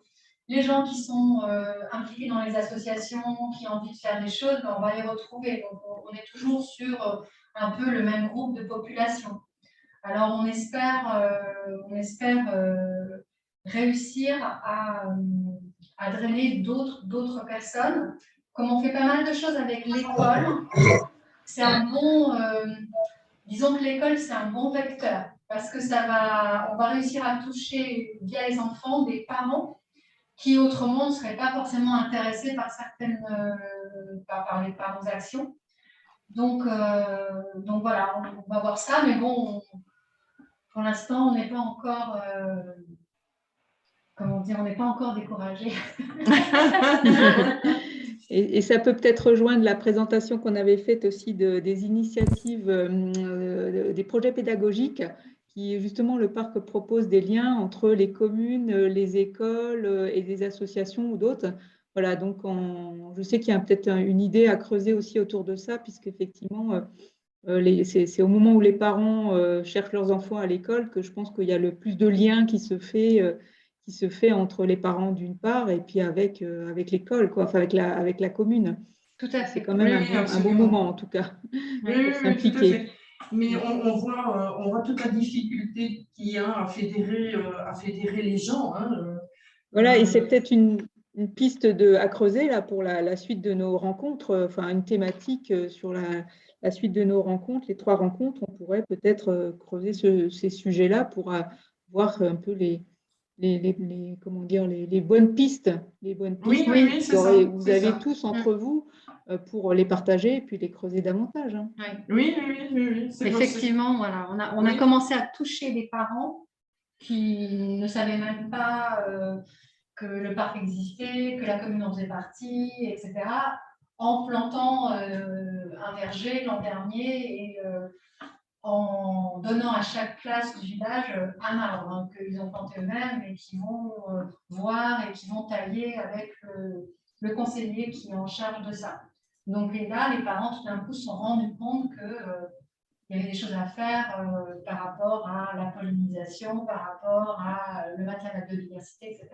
les gens qui sont impliqués dans les associations, qui ont envie de faire des choses, on va les retrouver. Donc, on est toujours sur un peu le même groupe de population. Alors, on espère réussir à drainer d'autres personnes. Comme on fait pas mal de choses avec l'école, c'est un bon... disons que l'école, c'est un bon vecteur parce que on va réussir à toucher via les enfants des parents qui autrement ne seraient pas forcément intéressés par par nos actions. Donc voilà, on va voir ça, mais bon, pour l'instant, on n'est pas encore, comment dire, on n'est pas encore découragé. Et ça peut peut-être rejoindre la présentation qu'on avait faite aussi des initiatives, des projets pédagogiques qui, justement, le parc propose des liens entre les communes, les écoles et des associations ou d'autres. Voilà, donc je sais qu'il y a peut-être une idée à creuser aussi autour de ça, puisqu'effectivement, c'est au moment où les parents cherchent leurs enfants à l'école que je pense qu'il y a le plus de liens qui se fait entre les parents d'une part et puis avec l'école, quoi, enfin avec la commune. Tout à fait. C'est quand même un bon moment en tout cas pour s'impliquer. Mais on voit toute la difficulté qu'il y a à fédérer les gens. Hein. Voilà, et c'est peut-être une piste à creuser là, pour la suite de nos rencontres, enfin une thématique sur la suite de nos rencontres, les 3 rencontres, on pourrait peut-être creuser ces sujets-là pour voir un peu comment dire, les bonnes pistes. Les bonnes pistes oui, vous avez tous entre vous pour les partager et puis les creuser davantage. Hein. Oui. Effectivement, voilà, on a commencé à toucher des parents qui ne savaient même pas que le parc existait, que la commune en faisait partie, etc., en plantant un verger l'an dernier et en donnant à chaque classe du village un arbre qu'ils ont planté eux-mêmes et qui vont voir et qui vont tailler avec le conseiller qui est en charge de ça. Donc et là, les parents tout d'un coup se sont rendus compte qu'il y avait des choses à faire par rapport à la pollinisation, par rapport à le maintien de la biodiversité, etc.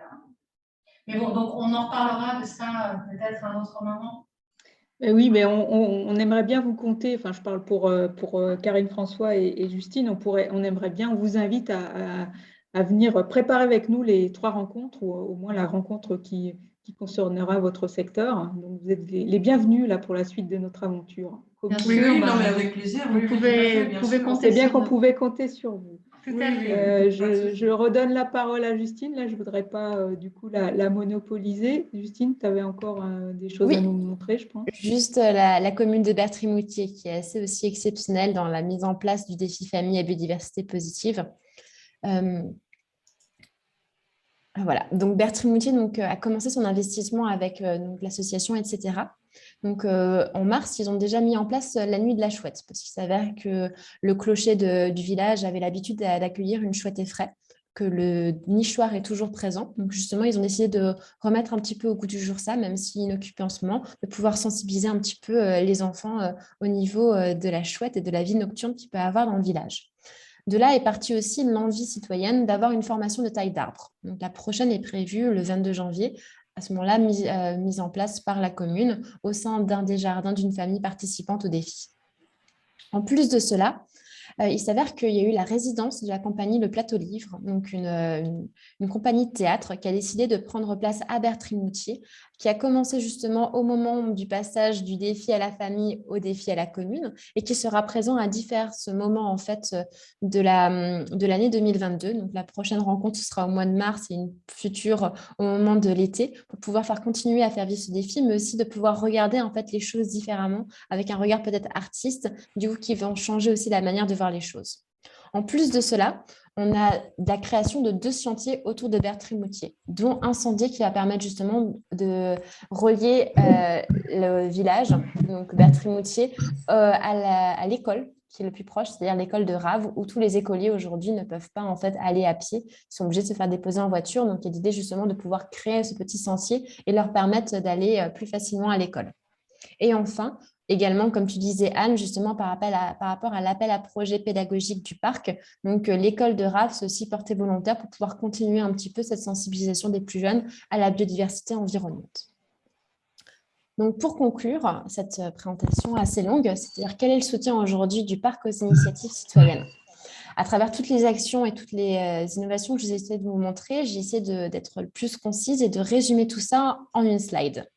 Mais bon, donc on en reparlera de ça peut-être à un autre moment. Oui, mais on aimerait bien vous compter, enfin je parle pour Karine François et Justine, on aimerait bien, on vous invite à venir préparer avec nous les 3 rencontres, ou au moins la rencontre qui concernera votre secteur. Donc vous êtes les bienvenus là pour la suite de notre aventure. Bien sûr, non, mais avec plaisir. Vous pouvez compter C'est bien sur qu'on nous. pouvait compter sur vous. Tout à fait. Je redonne la parole à Justine. Là, je ne voudrais pas du coup la monopoliser. Justine, tu avais encore des choses à nous montrer, je pense. Juste la commune de Bertry-Moutier qui est assez aussi exceptionnelle dans la mise en place du défi famille et biodiversité positive. Voilà, donc Bertry-Moutier a commencé son investissement avec l'association, etc. Donc en mars, ils ont déjà mis en place la nuit de la chouette parce qu'il s'avère que le clocher du village avait l'habitude d'accueillir une chouette effraie. que le nichoir est toujours présent. Donc justement, ils ont décidé de remettre un petit peu au goût du jour ça, même s'il est inoccupé en ce moment, de pouvoir sensibiliser un petit peu les enfants au niveau de la chouette et de la vie nocturne qu'il peut y avoir dans le village. De là est partie aussi l'envie citoyenne d'avoir une formation de taille d'arbre. Donc la prochaine est prévue le 22 janvier, à ce moment-là mise en place par la commune au sein d'un des jardins d'une famille participante au défi. En plus de cela, il s'avère qu'il y a eu la résidence de la compagnie Le Plateau Livre, donc une compagnie de théâtre qui a décidé de prendre place à Bertry-Moutier, qui a commencé justement au moment du passage du défi à la famille au défi à la commune et qui sera présent à différents moments en fait de l'année 2022. Donc la prochaine rencontre sera au mois de mars et une future au moment de l'été pour pouvoir continuer à faire vivre ce défi, mais aussi de pouvoir regarder en fait les choses différemment avec un regard peut-être artiste, du coup qui vont changer aussi la manière de voir les choses. En plus de cela, on a la création de 2 chantiers autour de Bertry-Moutier, dont un chantier qui va permettre justement de relier le village, donc Bertry-Moutier, à l'école qui est le plus proche, c'est-à-dire l'école de Raves, où tous les écoliers aujourd'hui ne peuvent pas en fait aller à pied, ils sont obligés de se faire déposer en voiture. Donc, il y a l'idée justement de pouvoir créer ce petit sentier et leur permettre d'aller plus facilement à l'école. Et enfin, également, comme tu disais, Anne, justement par rapport à l'appel à projet pédagogique du parc, donc l'école de Raves s'est aussi portée volontaire pour pouvoir continuer un petit peu cette sensibilisation des plus jeunes à la biodiversité environnante. Donc, pour conclure cette présentation assez longue, c'est-à-dire quel est le soutien aujourd'hui du parc aux initiatives citoyennes ? À travers toutes les actions et toutes les innovations que j'ai essayé de vous montrer, j'ai essayé d'être le plus concise et de résumer tout ça en une slide.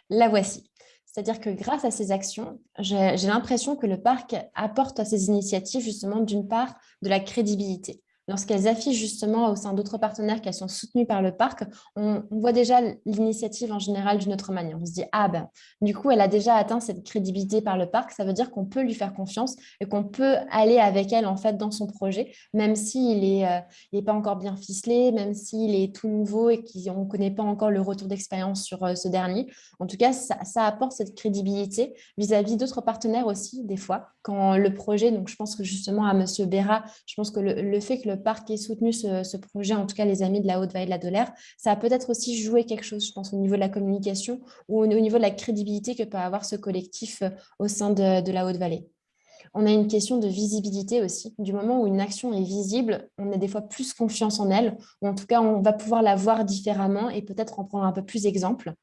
La voici. C'est-à-dire que grâce à ces actions, j'ai l'impression que le parc apporte à ces initiatives justement d'une part de la crédibilité. Lorsqu'elles affichent justement au sein d'autres partenaires qu'elles sont soutenues par le parc, on voit déjà l'initiative en général d'une autre manière. On se dit, ah ben, du coup, elle a déjà atteint cette crédibilité par le parc, ça veut dire qu'on peut lui faire confiance et qu'on peut aller avec elle en fait dans son projet, même s'il n'est pas encore bien ficelé, même s'il est tout nouveau et qu'on ne connaît pas encore le retour d'expérience sur ce dernier. En tout cas, ça apporte cette crédibilité vis-à-vis d'autres partenaires aussi, des fois, quand le projet, donc je pense que justement à Monsieur Béra, je pense que le fait que le parc ait soutenu ce projet, en tout cas les amis de la Haute-Vallée de la Dolère, ça a peut-être aussi joué quelque chose, je pense, au niveau de la communication ou au niveau de la crédibilité que peut avoir ce collectif au sein de la Haute-Vallée. On a une question de visibilité aussi. Du moment où une action est visible, on a des fois plus confiance en elle, ou en tout cas, on va pouvoir la voir différemment et peut-être en prendre un peu plus exemple.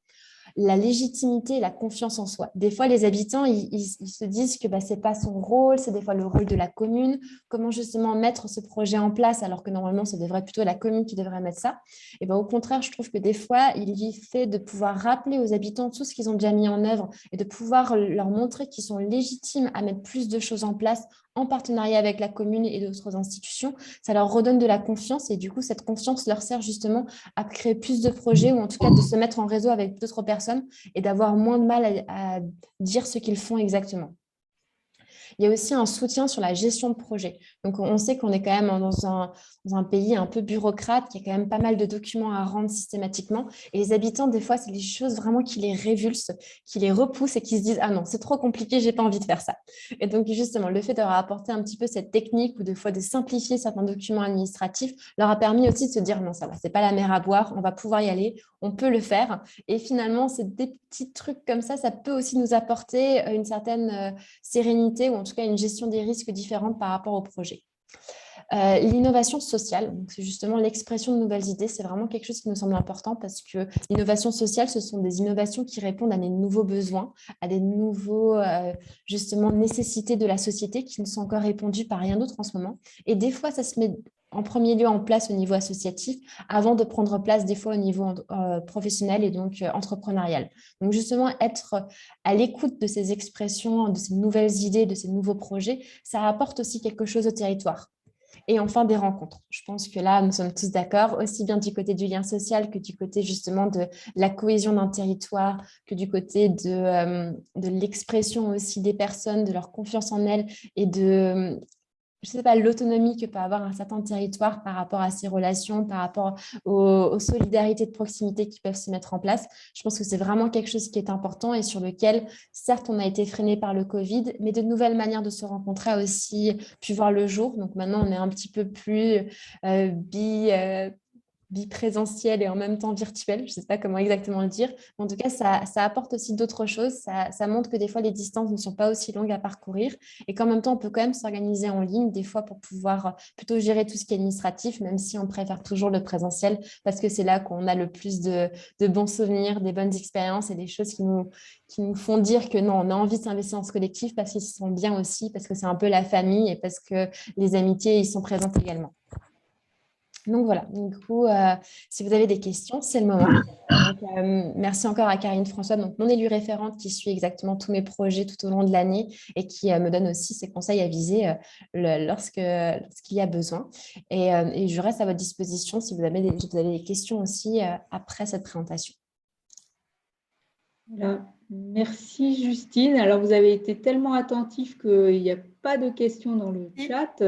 La légitimité et la confiance en soi. Des fois, les habitants, ils se disent que ce n'est pas son rôle, c'est des fois le rôle de la commune. Comment justement mettre ce projet en place alors que normalement, ce devrait être plutôt la commune qui devrait mettre ça. Et au contraire, je trouve que des fois, il y fait de pouvoir rappeler aux habitants tout ce qu'ils ont déjà mis en œuvre et de pouvoir leur montrer qu'ils sont légitimes à mettre plus de choses en place en partenariat avec la commune et d'autres institutions. Ça leur redonne de la confiance et du coup, cette confiance leur sert justement à créer plus de projets ou en tout cas de se mettre en réseau avec d'autres personnes et d'avoir moins de mal à dire ce qu'ils font exactement. Il y a aussi un soutien sur la gestion de projet. Donc, on sait qu'on est quand même dans un pays un peu bureaucrate, qui a quand même pas mal de documents à rendre systématiquement. Et les habitants, des fois, c'est des choses vraiment qui les révulsent, qui les repoussent et qui se disent « Ah non, c'est trop compliqué, j'ai pas envie de faire ça. » Et donc, justement, le fait d'avoir apporté un petit peu cette technique ou des fois de simplifier certains documents administratifs leur a permis aussi de se dire « Non, ça va, c'est pas la mer à boire, on va pouvoir y aller, on peut le faire. » Et finalement, c'est des petits trucs comme ça peut aussi nous apporter une certaine sérénité ou en tout cas une gestion des risques différente par rapport au projet. L'innovation sociale, c'est justement l'expression de nouvelles idées, c'est vraiment quelque chose qui nous semble important parce que l'innovation sociale, ce sont des innovations qui répondent à des nouveaux besoins, à des nouveaux justement nécessités de la société qui ne sont encore répondues par rien d'autre en ce moment. Et des fois, ça se met en premier lieu en place au niveau associatif avant de prendre place des fois au niveau professionnel et donc entrepreneurial. Donc justement, être à l'écoute de ces expressions, de ces nouvelles idées, de ces nouveaux projets, ça apporte aussi quelque chose au territoire. Et enfin, des rencontres. Je pense que là, nous sommes tous d'accord, aussi bien du côté du lien social que du côté justement de la cohésion d'un territoire, que du côté de l'expression aussi des personnes, de leur confiance en elles et de je sais pas, l'autonomie que peut avoir un certain territoire par rapport à ses relations, par rapport aux solidarités de proximité qui peuvent se mettre en place. Je pense que c'est vraiment quelque chose qui est important et sur lequel, certes, on a été freiné par le Covid, mais de nouvelles manières de se rencontrer a aussi pu voir le jour. Donc maintenant, on est un petit peu plus biprésentiel et en même temps virtuel, je ne sais pas comment exactement le dire. En tout cas, ça apporte aussi d'autres choses. Ça montre que des fois, les distances ne sont pas aussi longues à parcourir et qu'en même temps, on peut quand même s'organiser en ligne, des fois pour pouvoir plutôt gérer tout ce qui est administratif, même si on préfère toujours le présentiel parce que c'est là qu'on a le plus de bons souvenirs, des bonnes expériences et des choses qui nous font dire que non, on a envie de s'investir dans ce collectif parce qu'ils se sentent bien aussi, parce que c'est un peu la famille et parce que les amitiés, ils sont présentes également. Donc voilà, du coup, si vous avez des questions, c'est le moment. Donc, merci encore à Karine François, donc mon élue référente qui suit exactement tous mes projets tout au long de l'année et qui me donne aussi ses conseils avisés lorsqu'il y a besoin. Et je reste à votre disposition si vous avez des questions aussi après cette présentation. Voilà. Merci Justine. Alors, vous avez été tellement attentif qu'il n'y a pas de questions dans le chat.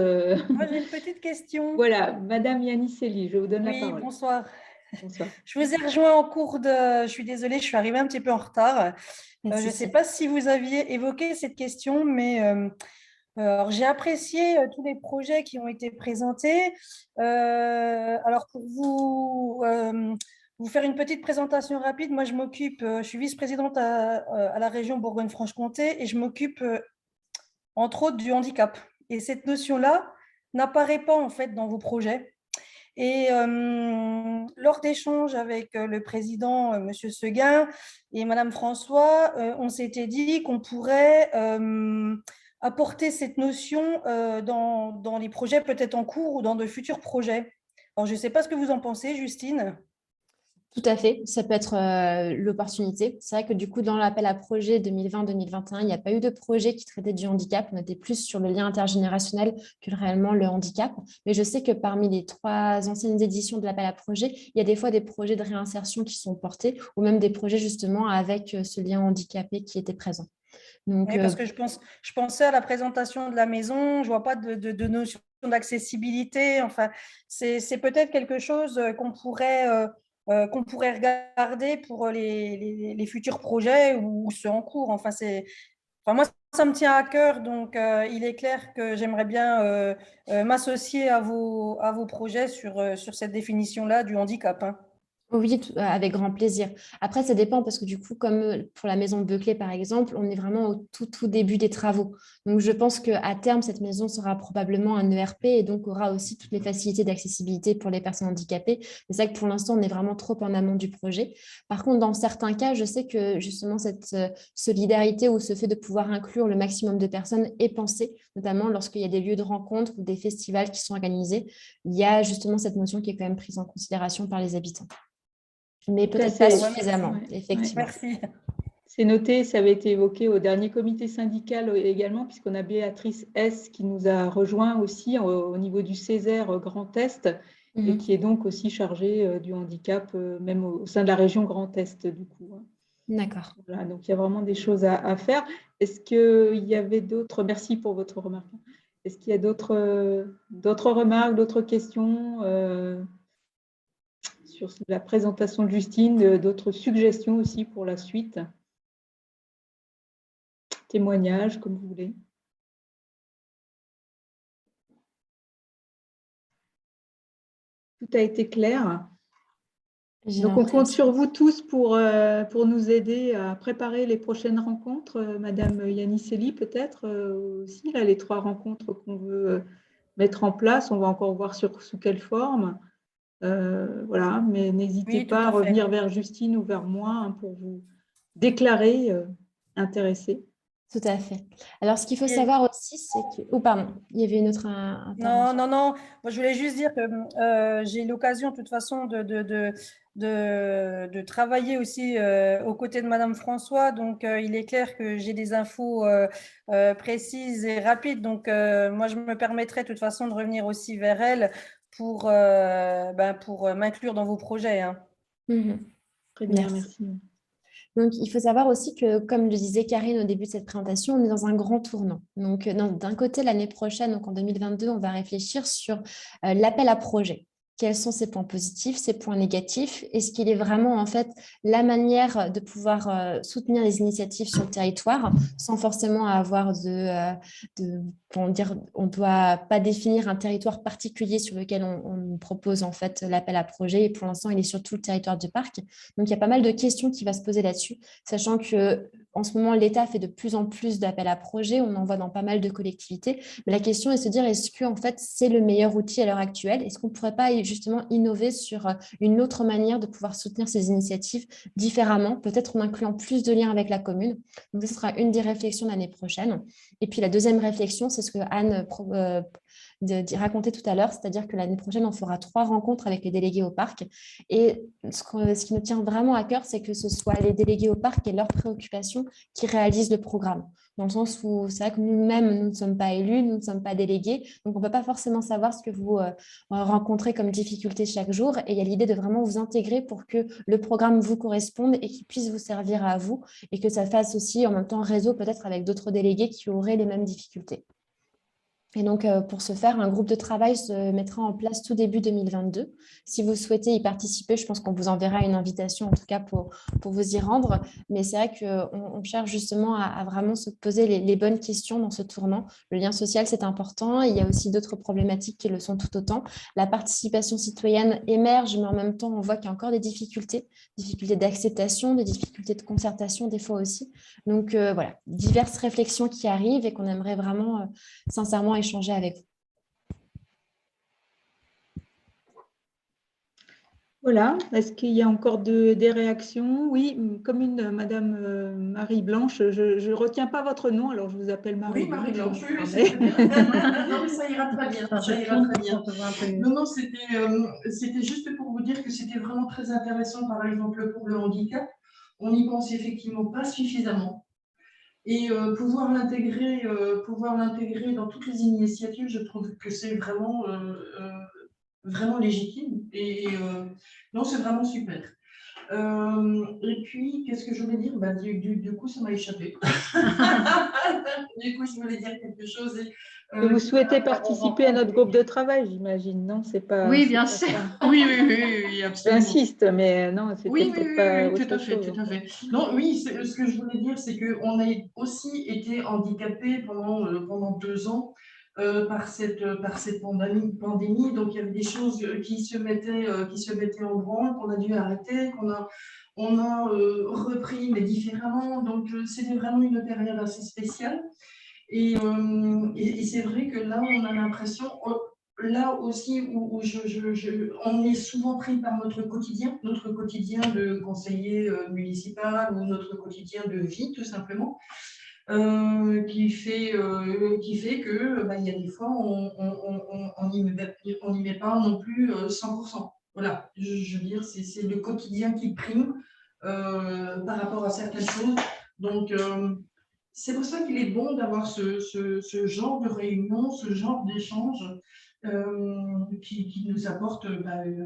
Moi, j'ai une petite question. Voilà, Madame Yanisseli, je vous donne la parole. Oui, bonsoir. Bonsoir. Je vous ai rejoint en cours de… Je suis désolée, je suis arrivée un petit peu en retard. Je ne sais pas si vous aviez évoqué cette question, mais alors, j'ai apprécié tous les projets qui ont été présentés. Alors, pour vous faire une petite présentation rapide, moi, je suis vice-présidente à la région Bourgogne-Franche-Comté et je m'occupe, entre autres, du handicap. Et cette notion-là n'apparaît pas, en fait, dans vos projets. Et lors d'échanges avec le président, M. Seguin, et Mme François, on s'était dit qu'on pourrait apporter cette notion dans les projets peut-être en cours ou dans de futurs projets. Alors, je ne sais pas ce que vous en pensez, Justine. Tout à fait, ça peut être l'opportunité. C'est vrai que du coup, dans l'appel à projet 2020-2021, il n'y a pas eu de projet qui traitait du handicap. On était plus sur le lien intergénérationnel que réellement le handicap. Mais je sais que parmi les 3 anciennes éditions de l'appel à projet, il y a des fois des projets de réinsertion qui sont portés ou même des projets justement avec ce lien handicapé qui était présent. Donc, oui, parce que je pensais à la présentation de la maison, je ne vois pas de notion d'accessibilité. Enfin, c'est peut-être quelque chose qu'on pourrait regarder pour les futurs projets ou ceux en cours. Enfin, moi, ça me tient à cœur, donc il est clair que j'aimerais bien m'associer à vos projets sur cette définition-là du handicap. Hein. Oui, avec grand plaisir. Après, ça dépend parce que du coup, comme pour la maison de Beuclé, par exemple, on est vraiment au tout début des travaux. Donc, je pense qu'à terme, cette maison sera probablement un ERP et donc aura aussi toutes les facilités d'accessibilité pour les personnes handicapées. C'est ça que pour l'instant, on est vraiment trop en amont du projet. Par contre, dans certains cas, je sais que justement, cette solidarité ou ce fait de pouvoir inclure le maximum de personnes est pensé, notamment lorsqu'il y a des lieux de rencontre ou des festivals qui sont organisés. Il y a justement cette notion qui est quand même prise en considération par les habitants. Mais peut-être pas suffisamment, effectivement. Merci. C'est noté, ça avait été évoqué au dernier comité syndical également, puisqu'on a Béatrice S. qui nous a rejoint aussi au niveau du Césaire Grand Est, et qui est donc aussi chargée du handicap, même au sein de la région Grand Est, du coup. D'accord. Voilà, donc il y a vraiment des choses à faire. Est-ce qu'il y avait d'autres… Merci pour votre remarque. Est-ce qu'il y a d'autres remarques, d'autres questions sur la présentation de Justine, d'autres suggestions aussi pour la suite? Témoignages, comme vous voulez. Tout a été clair. Donc, on compte sur vous tous pour nous aider à préparer les prochaines rencontres. Madame Yanisseli, peut-être aussi, là, les 3 rencontres qu'on veut mettre en place. On va encore voir sous quelle forme. Voilà, mais n'hésitez pas à revenir vers Justine ou vers moi hein, pour vous déclarer intéressé. Tout à fait. Alors, ce qu'il faut savoir aussi, c'est que… Oh, pardon, il y avait une autre intervention. Non. Moi, je voulais juste dire que j'ai l'occasion, de toute façon, de travailler aussi aux côtés de Madame François. Donc, il est clair que j'ai des infos précises et rapides. Donc, moi, je me permettrai de toute façon de revenir aussi vers elle pour m'inclure dans vos projets. Hein. Très bien, merci. Donc, il faut savoir aussi que, comme le disait Karine au début de cette présentation, on est dans un grand tournant. Donc, d'un côté, l'année prochaine, donc en 2022, on va réfléchir sur l'appel à projet. Quels sont ses points positifs, ses points négatifs? Est-ce qu'il est vraiment en fait la manière de pouvoir soutenir les initiatives sur le territoire sans forcément avoir comment dire, on ne doit pas définir un territoire particulier sur lequel on propose en fait l'appel à projet, et pour l'instant il est sur tout le territoire du parc. Donc il y a pas mal de questions qui vont se poser là-dessus, sachant que en ce moment, l'État fait de plus en plus d'appels à projets, on en voit dans pas mal de collectivités. Mais la question est de se dire, est-ce que en fait, c'est le meilleur outil à l'heure actuelle? Est-ce qu'on ne pourrait pas justement innover sur une autre manière de pouvoir soutenir ces initiatives différemment, peut-être en incluant plus de liens avec la commune? Donc, ce sera une des réflexions l'année prochaine. Et puis, la deuxième réflexion, c'est ce que Anne racontait tout à l'heure, c'est-à-dire que l'année prochaine, on fera 3 rencontres avec les délégués au parc. Et ce qui nous tient vraiment à cœur, c'est que ce soit les délégués au parc et leurs préoccupations qui réalisent le programme. Dans le sens où c'est vrai que nous-mêmes, nous ne sommes pas élus, nous ne sommes pas délégués, donc on ne peut pas forcément savoir ce que vous rencontrez comme difficulté chaque jour. Et il y a l'idée de vraiment vous intégrer pour que le programme vous corresponde et qu'il puisse vous servir à vous, et que ça fasse aussi en même temps réseau peut-être avec d'autres délégués qui auraient les mêmes difficultés. Et donc, pour ce faire, un groupe de travail se mettra en place tout début 2022. Si vous souhaitez y participer, je pense qu'on vous enverra une invitation, en tout cas pour vous y rendre. Mais c'est vrai qu'on cherche justement à vraiment se poser les bonnes questions dans ce tournant. Le lien social, c'est important. Il y a aussi d'autres problématiques qui le sont tout autant. La participation citoyenne émerge, mais en même temps, on voit qu'il y a encore des difficultés d'acceptation, des difficultés de concertation des fois aussi. Donc, voilà, diverses réflexions qui arrivent et qu'on aimerait vraiment, sincèrement, échanger avec vous. Voilà, est-ce qu'il y a encore des réactions? Oui, comme Madame Marie Blanche, je ne retiens pas votre nom, alors je vous appelle Marie. Oui, Marie Blanche, oui, c'est très bien. Non, mais ça ira très bien, ça ira très bien. Non, c'était juste pour vous dire que c'était vraiment très intéressant, par exemple, pour le handicap. On n'y pense effectivement pas suffisamment. Et pouvoir l'intégrer dans toutes les initiatives, je trouve que c'est vraiment, vraiment légitime. Et non, c'est vraiment super. Et puis, qu'est-ce que je voulais dire? Du coup, ça m'a échappé. Du coup, je voulais dire quelque chose. Et vous souhaitez participer à notre groupe de travail, j'imagine, non? C'est pas. Oui, bien sûr. Oui, absolument. J'insiste, mais non, c'était peut-être pas autre tout à fait, chose. tout à fait. Non, oui, ce que je voulais dire, c'est qu'on a aussi été handicapés pendant 2 ans par cette pandémie. Donc, il y avait des choses qui se mettaient en branle, qu'on a dû arrêter, on a repris, mais différemment. Donc, c'était vraiment une période assez spéciale. Et c'est vrai que là, on a l'impression, là aussi, où on est souvent pris par notre quotidien de conseiller municipal ou notre quotidien de vie, tout simplement, qui fait que il y a des fois, on n'y met pas non plus 100%. Voilà, je veux dire, c'est le quotidien qui prime par rapport à certaines choses. Donc, c'est pour ça qu'il est bon d'avoir ce genre de réunion, ce genre d'échange qui nous apporte,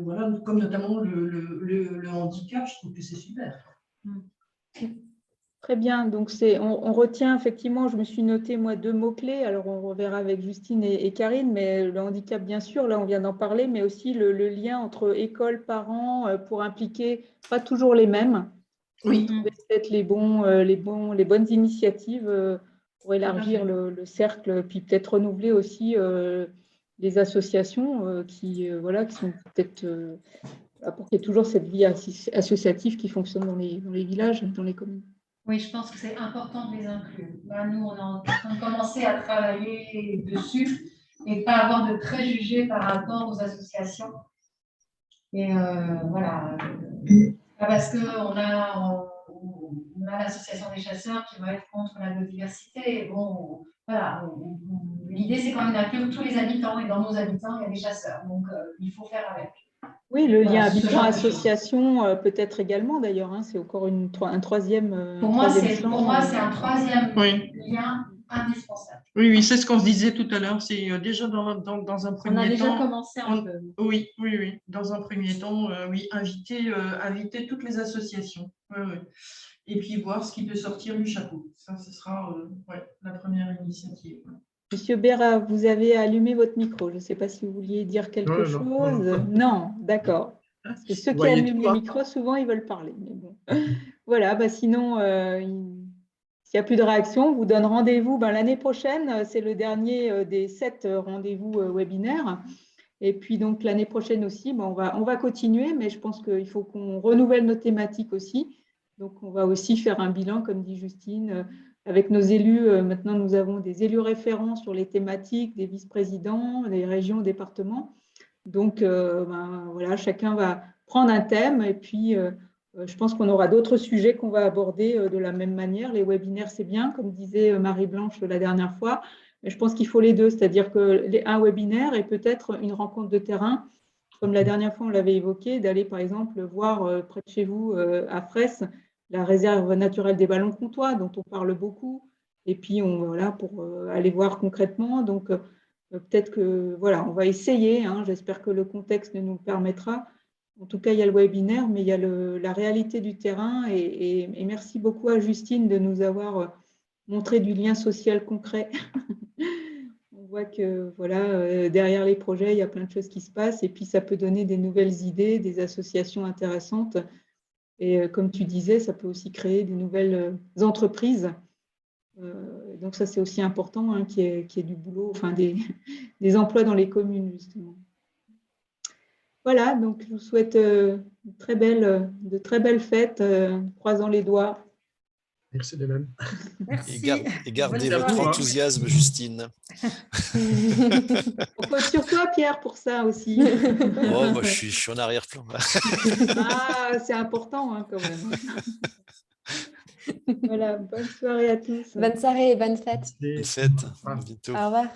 voilà, comme notamment le handicap. Je trouve que c'est super. Très bien, donc on retient effectivement, je me suis noté moi 2 mots-clés, alors on reverra avec Justine et Karine, mais le handicap bien sûr, là on vient d'en parler, mais aussi le lien entre école, parents, pour impliquer pas toujours les mêmes. Oui. Trouver peut-être les bonnes initiatives pour élargir le cercle, puis peut-être renouveler aussi les associations qui sont peut-être pour qu'il y ait toujours cette vie associative qui fonctionne dans les villages, dans les communes. Oui, je pense que c'est important de les inclure. Là, nous, on est en train de commencer à travailler dessus et pas avoir de préjugés par rapport aux associations. Et voilà. Pas parce qu'on a l'association des chasseurs qui va être contre la biodiversité. Bon, voilà. L'idée, c'est quand même d'inclure tous les habitants. Et dans nos habitants, il y a des chasseurs. Donc, il faut faire avec. Oui, le lien habitant-association peut-être également d'ailleurs. C'est encore un troisième. Pour moi, c'est un troisième lien indispensable. Oui, c'est ce qu'on se disait tout à l'heure. C'est déjà dans un premier temps. On a déjà commencé un peu. Oui. Dans un premier temps, oui, inviter toutes les associations. Oui. Et puis voir ce qui peut sortir du chapeau. Ça, ce sera la première initiative. Monsieur Béra, vous avez allumé votre micro. Je ne sais pas si vous vouliez dire quelque chose. Non, d'accord. Parce que ceux qui allument les micros, souvent, ils veulent parler. Mais bon. Voilà, sinon, s'il n'y a plus de réaction, on vous donne rendez-vous l'année prochaine. C'est le dernier des 7 rendez-vous webinaires. Et puis, donc, l'année prochaine aussi, on va continuer, mais je pense qu'il faut qu'on renouvelle nos thématiques aussi. Donc, on va aussi faire un bilan, comme dit Justine, avec nos élus. Maintenant, nous avons des élus référents sur les thématiques, des vice-présidents, des régions, départements. Donc, voilà, chacun va prendre un thème et puis je pense qu'on aura d'autres sujets qu'on va aborder de la même manière. Les webinaires, c'est bien, comme disait Marie-Blanche la dernière fois, mais je pense qu'il faut les deux, c'est-à-dire qu'un webinaire et peut-être une rencontre de terrain, comme la dernière fois on l'avait évoqué, d'aller par exemple voir près de chez vous à Fraisse la réserve naturelle des ballons comtois dont on parle beaucoup, et puis voilà, pour aller voir concrètement. Donc peut-être que voilà, on va essayer, j'espère que le contexte nous le permettra. En tout cas, il y a le webinaire, mais il y a la réalité du terrain, et merci beaucoup à Justine de nous avoir montré du lien social concret. On voit que voilà, derrière les projets, il y a plein de choses qui se passent, et puis ça peut donner des nouvelles idées, des associations intéressantes. Et comme tu disais, ça peut aussi créer des nouvelles entreprises. Donc ça, c'est aussi important qu'il y ait du boulot, enfin des emplois dans les communes, justement. Voilà, donc je vous souhaite de très belles fêtes, croisant les doigts. Merci de même. Merci. Et gardez votre enthousiasme, Justine. On compte sur toi, Pierre, pour ça aussi. Oh, moi, je suis en arrière-plan. Ah, c'est important quand même. Voilà, bonne soirée à tous. Bonne soirée et bonne fête. Bonne fête, à bientôt. Au revoir.